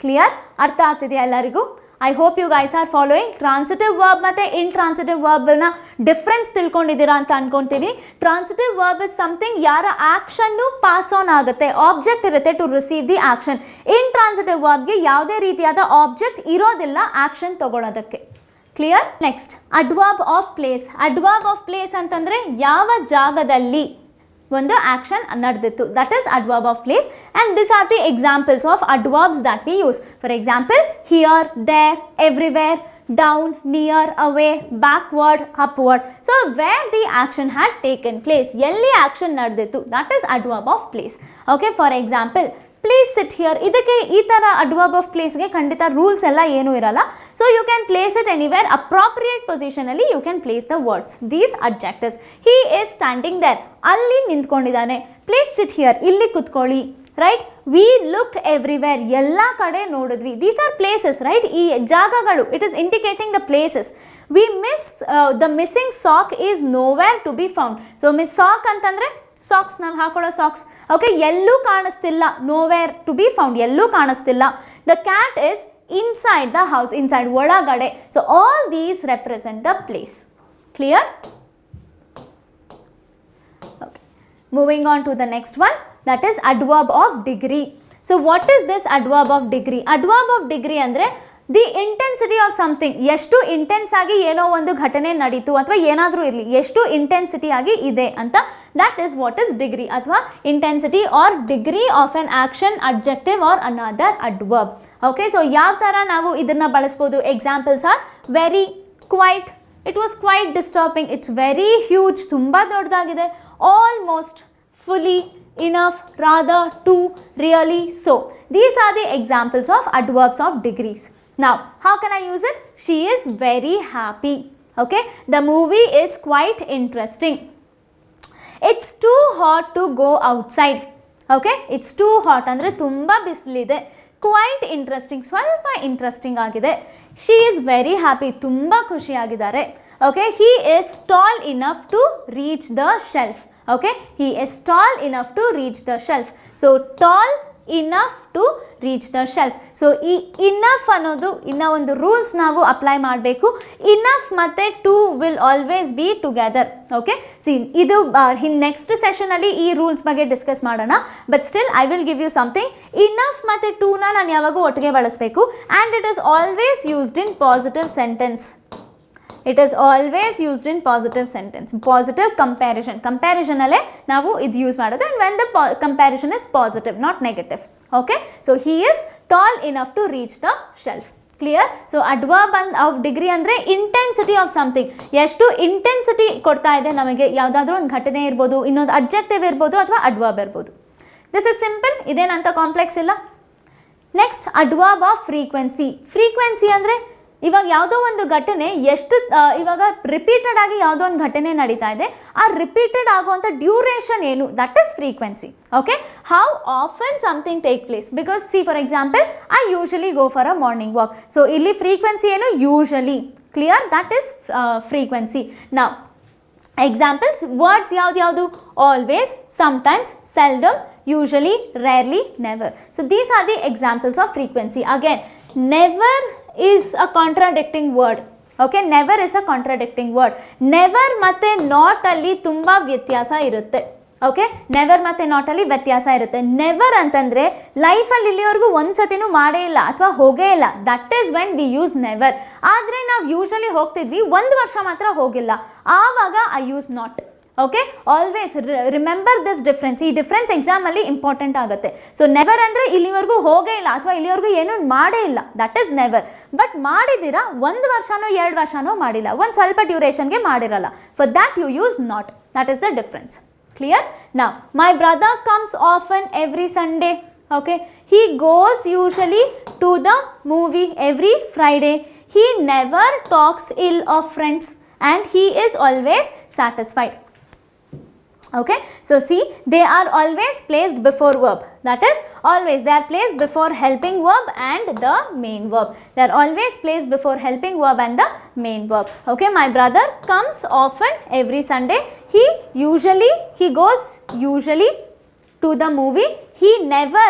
Clear? ಅರ್ಥ ಆಗ್ತಿದೆಯಾ ಎಲ್ಲರಿಗೂ? I hope you guys are following. Transitive verb ಮತ್ತು ಇಂಟ್ರಾನ್ಸಿಟಿವ್ ವರ್ಬ್ನ difference ತಿಳ್ಕೊಂಡಿದ್ದೀರಾ ಅಂತ ಅನ್ಕೊತೀನಿ. Transitive verb is something ಯಾರ ಆ್ಯಕ್ಷನ್ನು ಪಾಸ್ ಆನ್ ಆಗುತ್ತೆ, ಆಬ್ಜೆಕ್ಟ್ ಇರುತ್ತೆ to receive the action. Intransitive ವರ್ಬ್ಗೆ ಯಾವುದೇ ರೀತಿಯಾದ ಆಬ್ಜೆಕ್ಟ್ ಇರೋದಿಲ್ಲ ಆ್ಯಕ್ಷನ್ ತಗೊಳ್ಳೋದಕ್ಕೆ. Clear? Next, adverb of place. Adverb of place ಅಂತಂದರೆ ಯಾವ ಜಾಗದಲ್ಲಿ ಒಂದು ಆಕ್ಷನ್ ನಡೆದಿತ್ತು, that is adverb of place. And this are the examples of adverbs that we use. For example, here, there, everywhere, down, near, away, backward, upward. So where the action had taken place, ಎಲ್ಲಿ action ನಡೆದಿತ್ತು, that is adverb of place. Okay, for example, please sit here. ಇದಕ್ಕೆ ಈ ಥರ adverb of ಪ್ಲೇಸ್ಗೆ ಖಂಡಿತ rules ಎಲ್ಲ ಏನೂ ಇರಲ್ಲ. So you can place it anywhere, appropriate ಪೊಸಿಷನಲ್ಲಿ you can place the words, these adjectives. He is standing there, ಅಲ್ಲಿ ನಿಂತ್ಕೊಂಡಿದ್ದಾನೆ. ಪ್ಲೀಸ್ ಸಿಟ್ ಹಿಯರ್, ಇಲ್ಲಿ ಕುತ್ಕೊಳ್ಳಿ, ರೈಟ್? ವಿ ಲುಕ್ಡ್ ಎವ್ರಿವೇರ್, ಎಲ್ಲ ಕಡೆ ನೋಡಿದ್ವಿ. These are places, right? ಈ ಜಾಗಗಳು, it is indicating the places. We miss the missing sock is nowhere to be found. So miss sock ಅಂತಂದರೆ ಸಾಕ್ಸ್, ನಾವು ಹಾಕೊಳ್ಳೋ ಸಾಕ್ಸ್. ಓಕೆ, ಎಲ್ಲೂ ಕಾಣಿಸ್ತಿಲ್ಲ, ನೋವೇರ್ ಟು ಬಿ ಫೌಂಡ್, ಎಲ್ಲೂ ಕಾಣಿಸ್ತಿಲ್ಲ. The cat is inside the house, inside, ಒಳಗಡೆ. So all these represent the place. Clear? Okay, moving on to the next one, that is adverb of degree. So what is this adverb of degree? Adverb of degree ಅಂದರೆ the intensity of something, ಎಷ್ಟು intense ಆಗಿ ಏನೋ ಒಂದು ಘಟನೆ ನಡೀತು ಅಥವಾ ಏನಾದರೂ ಇರಲಿ, ಎಷ್ಟು ಇಂಟೆನ್ಸಿಟಿ ಆಗಿ ಇದೆ ಅಂತ, that is what is degree ಅಥವಾ intensity or degree of an action, adjective or another adverb. Okay, so ಯಾವ ಥರ ನಾವು ಇದನ್ನು ಬಳಸ್ಬೋದು? Examples are very, quite, it was quite disturbing, it's very huge, ತುಂಬ ದೊಡ್ಡದಾಗಿದೆ, almost, fully, enough, rather, to, really, so. These are the examples of adverbs of degrees. Now, how can I use it? She is very happy. Okay, the movie is quite interesting. It's too hot to go outside. Okay, it's too hot ಅಂದರೆ ತುಂಬ ಬಿಸಿಲಿದೆ. Quite interesting, ಸ್ವಲ್ಪ interesting ಆಗಿದೆ. She is very happy, ತುಂಬ ಖುಷಿಯಾಗಿದ್ದಾರೆ. Okay, he is tall enough to reach the shelf. Okay, he is tall enough to reach the shelf. So tall enough to reach the shelf. So ಈ enough ಅನ್ನೋದು ಇನ್ನ ಒಂದು rules ನಾವು apply ಮಾಡಬೇಕು. enough ಮತ್ತೆ to will always be together. Okay, see ಇದು next ಸೆಷನಲ್ಲಿ ಈ ರೂಲ್ಸ್ ಬಗ್ಗೆ ಡಿಸ್ಕಸ್ ಮಾಡೋಣ. But still I will give you something. enough ಮತ್ತು to ನಾನು ಯಾವಾಗೂ ಒಟ್ಟಿಗೆ ಬಳಸಬೇಕು. And it is always used in positive sentence. It is always used in positive sentence. Positive comparison. Comparison alle ನಾವು ಇದು ಯೂಸ್ ಮಾಡೋದು. And when the comparison is positive, not negative. Okay. So he is tall enough to reach the shelf. Clear? So adverb of degree ಅಂದರೆ intensity of something. ಎಷ್ಟು intensity ಕೊಡ್ತಾ ಇದೆ ನಮಗೆ, ಯಾವುದಾದ್ರೂ ಒಂದು ಘಟನೆ ಇರ್ಬೋದು, ಇನ್ನೊಂದು ಅಡ್ಜೆಕ್ಟಿವ್ ಇರ್ಬೋದು ಅಥವಾ ಅಡ್ವರ್ಬ್ ಇರ್ಬೋದು. ದಿಸ್ ಇಸ್ ಸಿಂಪಲ್, ಇದೇನಂತ ಕಾಂಪ್ಲೆಕ್ಸ್ ಇಲ್ಲ. Next adverb of frequency. Frequency ಅಂದರೆ ಇವಾಗ ಯಾವುದೋ ಒಂದು ಘಟನೆ ಎಷ್ಟು ಇವಾಗ ರಿಪೀಟೆಡ್ ಆಗಿ ಯಾವುದೋ ಒಂದು ಘಟನೆ ನಡೀತಾ ಇದೆ, ಆ ರಿಪೀಟೆಡ್ ಆಗುವಂಥ ಡ್ಯೂರೇಷನ್ ಏನು, that is frequency. Okay, how often something take place. Because C for example I usually go for a morning walk. So ಇಲ್ಲಿ ಫ್ರೀಕ್ವೆನ್ಸಿ ಏನು, usually. Clear? That is frequency. ನಾವು ಎಕ್ಸಾಂಪಲ್ಸ್ ವರ್ಡ್ಸ್ ಯಾವ್ದು? Always, sometimes, seldom, usually, rarely, never. So these are the examples off frequency. Again, never is a contradicting word. Okay, never is a contradicting word. Never ಮತ್ತೆ not ಅಲ್ಲಿ ತುಂಬ ವ್ಯತ್ಯಾಸ ಇರುತ್ತೆ. Okay, never ಮತ್ತು ನಾಟಲ್ಲಿ ವ್ಯತ್ಯಾಸ ಇರುತ್ತೆ. Never ಅಂತಂದರೆ ಲೈಫಲ್ಲಿ ಇಲ್ಲಿವರೆಗೂ ಒಂದು ಸತಿನೂ ಮಾಡೇ ಇಲ್ಲ ಅಥವಾ ಹೋಗೇ ಇಲ್ಲ, that is when we use never. ಆದರೆ ನಾವು ಯೂಶಲಿ ಹೋಗ್ತಿದ್ವಿ, ಒಂದು ವರ್ಷ ಮಾತ್ರ ಹೋಗಿಲ್ಲ, ಆವಾಗ I use not. Okay, always remember this difference. ಈ ಡಿಫ್ರೆನ್ಸ್ ಎಕ್ಸಾಮಲ್ಲಿ ಇಂಪಾರ್ಟೆಂಟ್ ಆಗುತ್ತೆ. ಸೊ ನೆವರ್ ಅಂದರೆ ಇಲ್ಲಿವರೆಗೂ ಹೋಗೇ ಇಲ್ಲ ಅಥವಾ ಇಲ್ಲಿವರೆಗೂ ಏನೂ ಮಾಡೇ ಇಲ್ಲ, ದಟ್ ಈಸ್ ನೆವರ್. ಬಟ್ ಮಾಡಿದ್ದೀರಾ, ಒಂದು ವರ್ಷನೋ 2 ವರ್ಷನೋ ಮಾಡಿಲ್ಲ, ಒಂದು ಸ್ವಲ್ಪ ಡ್ಯೂರೇಷನ್ಗೆ ಮಾಡಿರಲ್ಲ, for that you use not. That is the difference. Clear? Now, my brother comes often every Sunday. Okay, he goes usually to the movie every Friday. He never talks ill of friends and he is always satisfied. Okay, so see, they are always placed before verb. That is always, they are placed before helping verb and the main verb. They are always placed before helping verb and the main verb. Okay, my brother comes often every Sunday. He goes usually to the movie. He never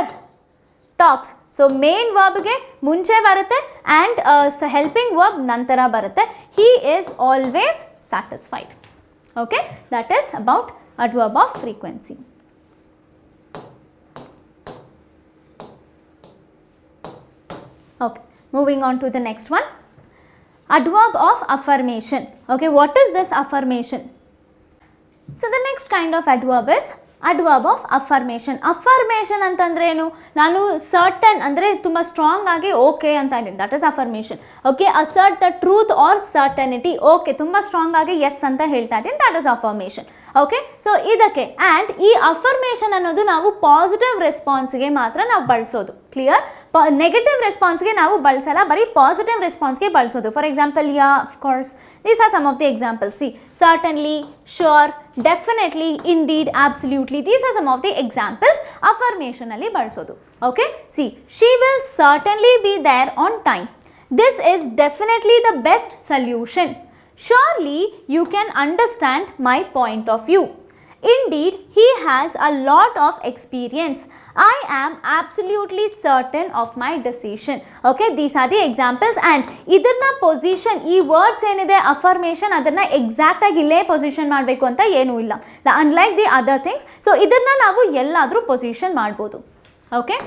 talks. So main verb ge munche barutte and helping verb nantara barutte. He is always satisfied. Okay, that is about adverb of frequency. Okay, moving on to the next one. Adverb of affirmation. Okay, what is this affirmation? So the next kind of adverb is adverb of affirmation. affirmation ಅಂತಂದ್ರೆ ಏನು? ನಾನು certain ಅಂದರೆ ತುಂಬ strong ಆಗಿ okay ಅಂತ ಇದ್ದೀನಿ, that is affirmation. Okay, assert the truth or certainty. Okay, ತುಂಬ strong ಆಗಿ ಎಸ್ ಅಂತ ಹೇಳ್ತಾ ಇದ್ದೀನಿ, that is affirmation. Okay, so ಇದಕ್ಕೆ ಆ್ಯಂಡ್ ಈ affirmation ಅನ್ನೋದು ನಾವು ಪಾಸಿಟಿವ್ ರೆಸ್ಪಾನ್ಸ್ಗೆ ಮಾತ್ರ ನಾವು ಬಳಸೋದು. ಕ್ಲಿಯರ್? ನೆಗೆಟಿವ್ ರೆಸ್ಪಾನ್ಸ್ಗೆ ನಾವು ಬಳಸಲ್ಲ, ಬರೀ ಪಾಸಿಟಿವ್ ರೆಸ್ಪಾನ್ಸ್ಗೆ ಬಳಸೋದು. For example, yeah, of course, these are some of the examples. See, certainly, sure, definitely, indeed, absolutely, these are some of the examples affirmation ಅಲ್ಲಿ ಬಳಸೋದು. Okay, see, she will certainly be there on time. This is definitely the best solution. Surely you can understand my point of view. Indeed, he has a lot of experience. I am absolutely certain of my decision. Okay, these are the examples. And idarna position, ee words enide affirmation, adanna exact agi ille position ಮಾಡಬೇಕು ಅಂತ ಏನೂ ಇಲ್ಲ, unlike the other things. So idarna ನಾವು ಎಲ್ಲಾದರೂ position ಮಾಡಬಹುದು. Okay,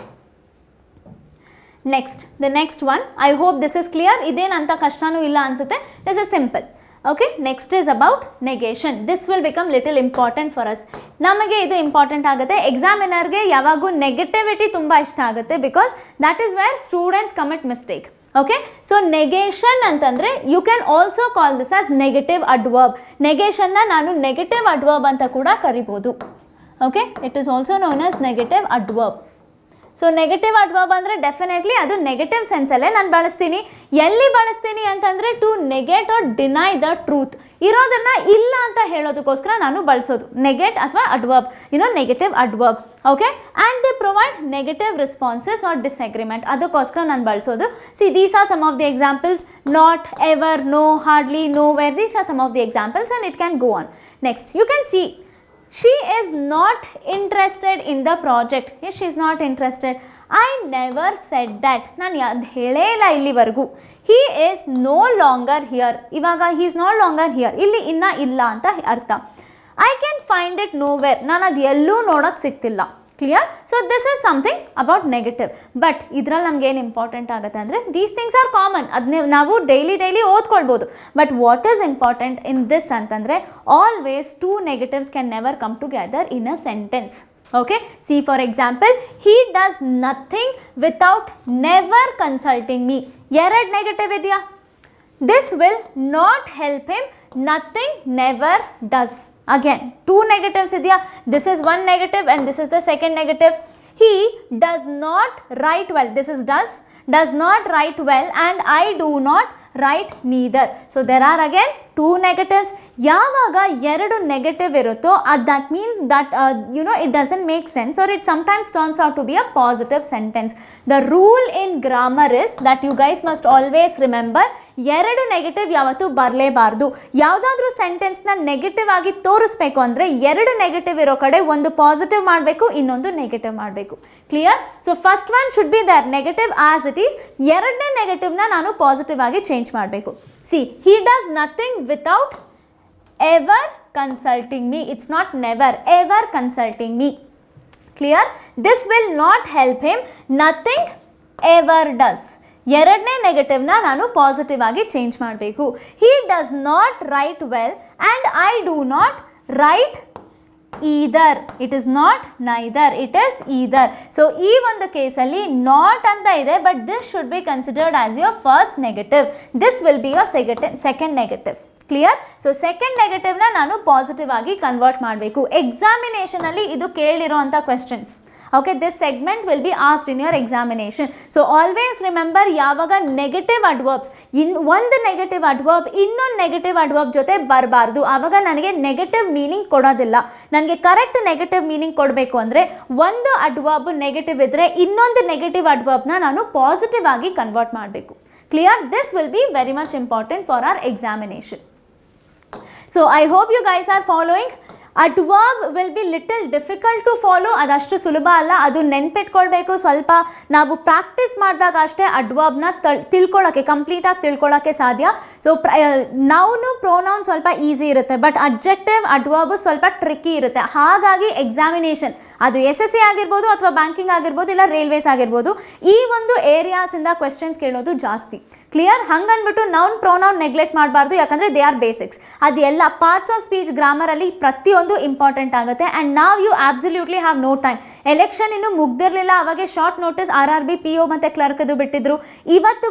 next the next one, I hope this is clear. ಇದೇನಂತ ಕಷ್ಟನೂ ಇಲ್ಲ ಅನ್ಸುತ್ತೆ. This is simple. Okay, next is about negation. This will become little important for us. ನಮಗೆ ಇದು important ಆಗುತ್ತೆ. ಎಕ್ಸಾಮಿನರ್ಗೆ ಯಾವಾಗೂ ನೆಗೆಟಿವಿಟಿ ತುಂಬ ಇಷ್ಟ ಆಗುತ್ತೆ, because that is where students commit mistake. Okay, so negation ಅಂತಂದರೆ you can also call this as negative adverb. ನೆಗೇಷನ್ನ ನಾನು ನೆಗೆಟಿವ್ ಅಡ್ವರ್ಬ್ ಅಂತ ಕೂಡ ಕರಿಬೋದು. Okay, it is also known as negative adverb. So negative adverb ಅಂದರೆ definitely ಅದು negative ಸೆನ್ಸಲ್ಲೇ ನಾನು ಬಳಸ್ತೀನಿ. ಎಲ್ಲಿ ಬಳಸ್ತೀನಿ ಅಂತಂದರೆ to negate or deny the truth, ಇರೋದನ್ನು ಇಲ್ಲ ಅಂತ ಹೇಳೋದಕ್ಕೋಸ್ಕರ ನಾನು ಬಳಸೋದು ನೆಗೆಟ್ ಅಥವಾ adverb, negative adverb. Okay, and they provide negative responses or disagreement, ಅದಕ್ಕೋಸ್ಕರ ನಾನು ಬಳಸೋದು. See these are some of the examples. Not, ever, no, hardly, nowhere, these are some of the examples and it can go on. Next you can see she is not interested in the project. Yes, she is not interested. I never said that. ನಾನು ಅದು ಹೇಳೇ ಇಲ್ಲ ಇಲ್ಲಿವರೆಗೂ. he is no longer here. ಇವಾಗ he is no longer here, ಇಲ್ಲಿ ಇನ್ನ ಇಲ್ಲ ಅಂತ ಅರ್ಥ. I can find it nowhere. ನಾನು ಅದು ಎಲ್ಲೂ ನೋಡೋಕ್ಕೆ ಸಿಗ್ತಿಲ್ಲ. Clear? So this is something about negative. But ಇದರಲ್ಲಿ ನಮ್ಗೆ ಏನು ಇಂಪಾರ್ಟೆಂಟ್ ಆಗುತ್ತೆ ಅಂದರೆ ದೀಸ್ ಥಿಂಗ್ಸ್ ಆರ್ ಕಾಮನ್, ಅದನ್ನೇ ನಾವು ಡೈಲಿ ಓದ್ಕೊಳ್ಬೋದು. But what is important in this ಅಂತಂದರೆ always two negatives can never come together in a sentence. Okay, see for example, he does nothing without never consulting me. ಎರಡು negative ಇದೆಯಾ? This will not help him. Nothing, never, does. Again, two negatives idea. This is one negative and this is the second negative. He does not write well. This is does not write well, and I do not write neither. So there are again two negatives. ಯಾವಾಗ ಎರಡು negative ಇರುತ್ತೋ that means that it doesn't make sense, or it sometimes turns out to be a positive sentence. The rule in grammar is that you guys must always remember, ಎರಡು negative ಯಾವತ್ತೂ ಬರಲೇಬಾರ್ದು. ಯಾವುದಾದ್ರೂ ಸೆಂಟೆನ್ಸ್ನ negative ಆಗಿ ತೋರಿಸ್ಬೇಕು ಅಂದರೆ ಎರಡು negative ಇರೋ ಕಡೆ ಒಂದು ಪಾಸಿಟಿವ್ ಮಾಡಬೇಕು, ಇನ್ನೊಂದು ನೆಗೆಟಿವ್ ಮಾಡಬೇಕು. Clear? So first one should be there negative as it is. ಎರಡನೇ ನೆಗೆಟಿವ್ನ ನಾನು ಪಾಸಿಟಿವ್ ಆಗಿ ಚೇಂಜ್ ಮಾಡಬೇಕು. See, he does nothing without ever consulting me. It's not never, ever consulting me. Clear? This will not help him. Nothing ever does. ಎರಡನೇ ನೆಗೆಟಿವ್ನ ನಾನು positive ಆಗಿ change ಮಾಡಬೇಕು. he does not write well and I do not write either. It is not neither, it is either. So ಈ ಒಂದು ಕೇಸಲ್ಲಿ not ಅಂತ ಇದೆ, but this should be considered as your first negative. This will be your second negative. Clear? So second negative ನಾನು positive ಆಗಿ convert ಮಾಡಬೇಕು. ಎಕ್ಸಾಮಿನೇಷನಲ್ಲಿ ಇದು ಕೇಳಿರೋಂಥ questions. Okay, this segment will be asked in your examination. So always remember, ಯಾವಾಗ negative adverbs, ಒಂದು negative adverb ಇನ್ನೊಂದು negative adverb ಜೊತೆ ಬರಬಾರ್ದು. ಆವಾಗ ನನಗೆ ನೆಗೆಟಿವ್ ಮೀನಿಂಗ್ ಕೊಡೋದಿಲ್ಲ. ನನಗೆ ಕರೆಕ್ಟ್ ನೆಗೆಟಿವ್ ಮೀನಿಂಗ್ ಕೊಡಬೇಕು ಅಂದರೆ ಒಂದು ಅಡ್ವರ್ಬ್ ನೆಗೆಟಿವ್ ಇದ್ದರೆ ಇನ್ನೊಂದು ನೆಗೆಟಿವ್ ಅಡ್ವರ್ಬ್ನ ನಾನು ಪಾಸಿಟಿವ್ ಆಗಿ ಕನ್ವರ್ಟ್ ಮಾಡಬೇಕು. Clear? This will be very much important for our examination. So I hope you guys are following. Adverb will be little difficult to follow. ಅದಷ್ಟು ಸುಲಭ ಅಲ್ಲ, ಅದು ನೆನ್ಪಿಟ್ಕೊಳ್ಬೇಕು. ಸ್ವಲ್ಪ ನಾವು ಪ್ರಾಕ್ಟೀಸ್ ಮಾಡಿದಾಗ ಅಷ್ಟೇ ಅಡ್ವರ್ಬ್ನ ತಿಳ್ಕೊಳ್ಳೋಕ್ಕೆ, ಕಂಪ್ಲೀಟಾಗಿ ತಿಳ್ಕೊಳ್ಳೋಕ್ಕೆ ಸಾಧ್ಯ. ಸೊ ನೌನು ಪ್ರೊನೌನ್ ಸ್ವಲ್ಪ ಈಸಿ ಇರುತ್ತೆ, ಬಟ್ ಅಡ್ಜೆಕ್ಟಿವ್ ಅಡ್ವರ್ಬ್ ಸ್ವಲ್ಪ ಟ್ರಿಕ್ಕಿ ಇರುತ್ತೆ. ಹಾಗಾಗಿ ಎಕ್ಸಾಮಿನೇಷನ್, ಅದು SSC ಆಗಿರ್ಬೋದು ಅಥವಾ ಬ್ಯಾಂಕಿಂಗ್ ಆಗಿರ್ಬೋದು ಇಲ್ಲ ರೈಲ್ವೇಸ್ ಆಗಿರ್ಬೋದು, ಈ ಒಂದು ಏರಿಯಾಸಿಂದ ಕ್ವೆಶನ್ಸ್ ಕೇಳೋದು ಜಾಸ್ತಿ. ಕ್ಲಿಯರ್? ಹಂಗನ್ಬಿಟ್ಟು ನೌನ್ ಪ್ರೊನೌನ್ ನೆಗ್ಲೆಕ್ಟ್ ಮಾಡಬಾರ್ದು, ಯಾಕಂದರೆ ದೇ ಆರ್ ಬೇಸಿಕ್ಸ್. ಅದೆಲ್ಲ ಪಾರ್ಟ್ಸ್ ಆಫ್ ಸ್ಪೀಚ್ ಗ್ರಾಮರಲ್ಲಿ ಪ್ರತಿಯೊಂದು ಇಂಪಾರ್ಟೆಂಟ್ ಆಗುತ್ತೆ. And now you absolutely have no time. Election ಇನ್ನೂ ಮುಗ್ದಿರಲಿಲ್ಲ, ಅವಾಗೆ ಶಾರ್ಟ್ ನೋಟಿಸ್ RRB PO ಮತ್ತು ಕ್ಲರ್ಕ್ದು ಬಿಟ್ಟಿದ್ರು. ಇವತ್ತು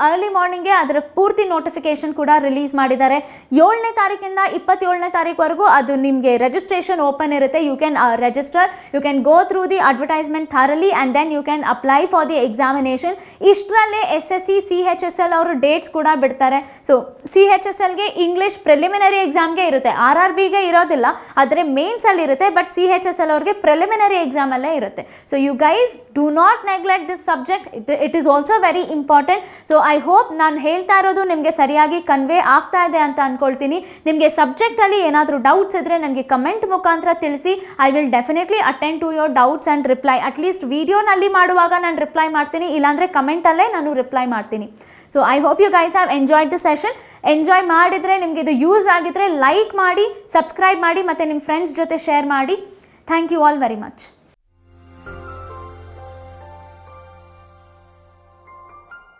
ಅರ್ಲಿ ಮಾರ್ನಿಂಗ್ಗೆ ಅದರ ಪೂರ್ತಿ ನೋಟಿಫಿಕೇಶನ್ ಕೂಡ ರಿಲೀಸ್ ಮಾಡಿದ್ದಾರೆ. 7ನೇ ತಾರೀಕಿಂದ 27ನೇ ತಾರೀಕುವರೆಗೂ ಅದು ನಿಮಗೆ ರಿಜಿಸ್ಟ್ರೇಷನ್ ಓಪನ್ ಇರುತ್ತೆ. You can register, you can go through the advertisement thoroughly and then you can apply for the examination. ಇಷ್ಟರಲ್ಲೇ SSC CHSL ಅವರು ಡೇಟ್ಸ್ ಕೂಡ ಬಿಡ್ತಾರೆ. ಸೊ CHSLಗೆ ಇಂಗ್ಲಿಷ್ ಪ್ರಿಲಿಮಿನರಿ ಎಕ್ಸಾಮ್ಗೆ ಇರುತ್ತೆ, RRBಗೆ ಇರೋದಿಲ್ಲ, ಆದರೆ ಮೇನ್ಸಲ್ಲಿ ಇರುತ್ತೆ. ಬಟ್ CHSL ಅವ್ರಿಗೆ ಪ್ರಿಲಿಮಿನರಿ ಎಕ್ಸಾಮಲ್ಲೇ ಇರುತ್ತೆ. So you guys do not neglect this subject, it is also very important. So I hope ನಾನು ಹೇಳ್ತಾ ಇರೋದು ನಿಮಗೆ ಸರಿಯಾಗಿ ಕನ್ವೆ ಆಗ್ತಾ ಇದೆ ಅಂತ ಅಂದ್ಕೊಳ್ತೀನಿ. ನಿಮಗೆ ಸಬ್ಜೆಕ್ಟಲ್ಲಿ ಏನಾದರೂ ಡೌಟ್ಸ್ ಇದ್ದರೆ ನನಗೆ ಕಮೆಂಟ್ ಮುಖಾಂತರ ತಿಳಿಸಿ. I will definitely attend to your doubts and reply. At least ವಿಡಿಯೋನಲ್ಲಿ ಮಾಡುವಾಗ ನಾನು ರಿಪ್ಲೈ ಮಾಡ್ತೀನಿ, ಇಲ್ಲಾಂದರೆ ಕಮೆಂಟಲ್ಲೇ ನಾನು ರಿಪ್ಲೈ ಮಾಡ್ತೀನಿ. So I hope you guys have enjoyed the session. Enjoy ಮಾಡಿದರೆ, ನಿಮಗೆ ಇದು ಯೂಸ್ ಆಗಿದ್ರೆ ಲೈಕ್ ಮಾಡಿ, ಸಬ್ಸ್ಕ್ರೈಬ್ ಮಾಡಿ ಮತ್ತು ನಿಮ್ಮ ಫ್ರೆಂಡ್ಸ್ ಜೊತೆ ಶೇರ್ ಮಾಡಿ. Thank you all very much.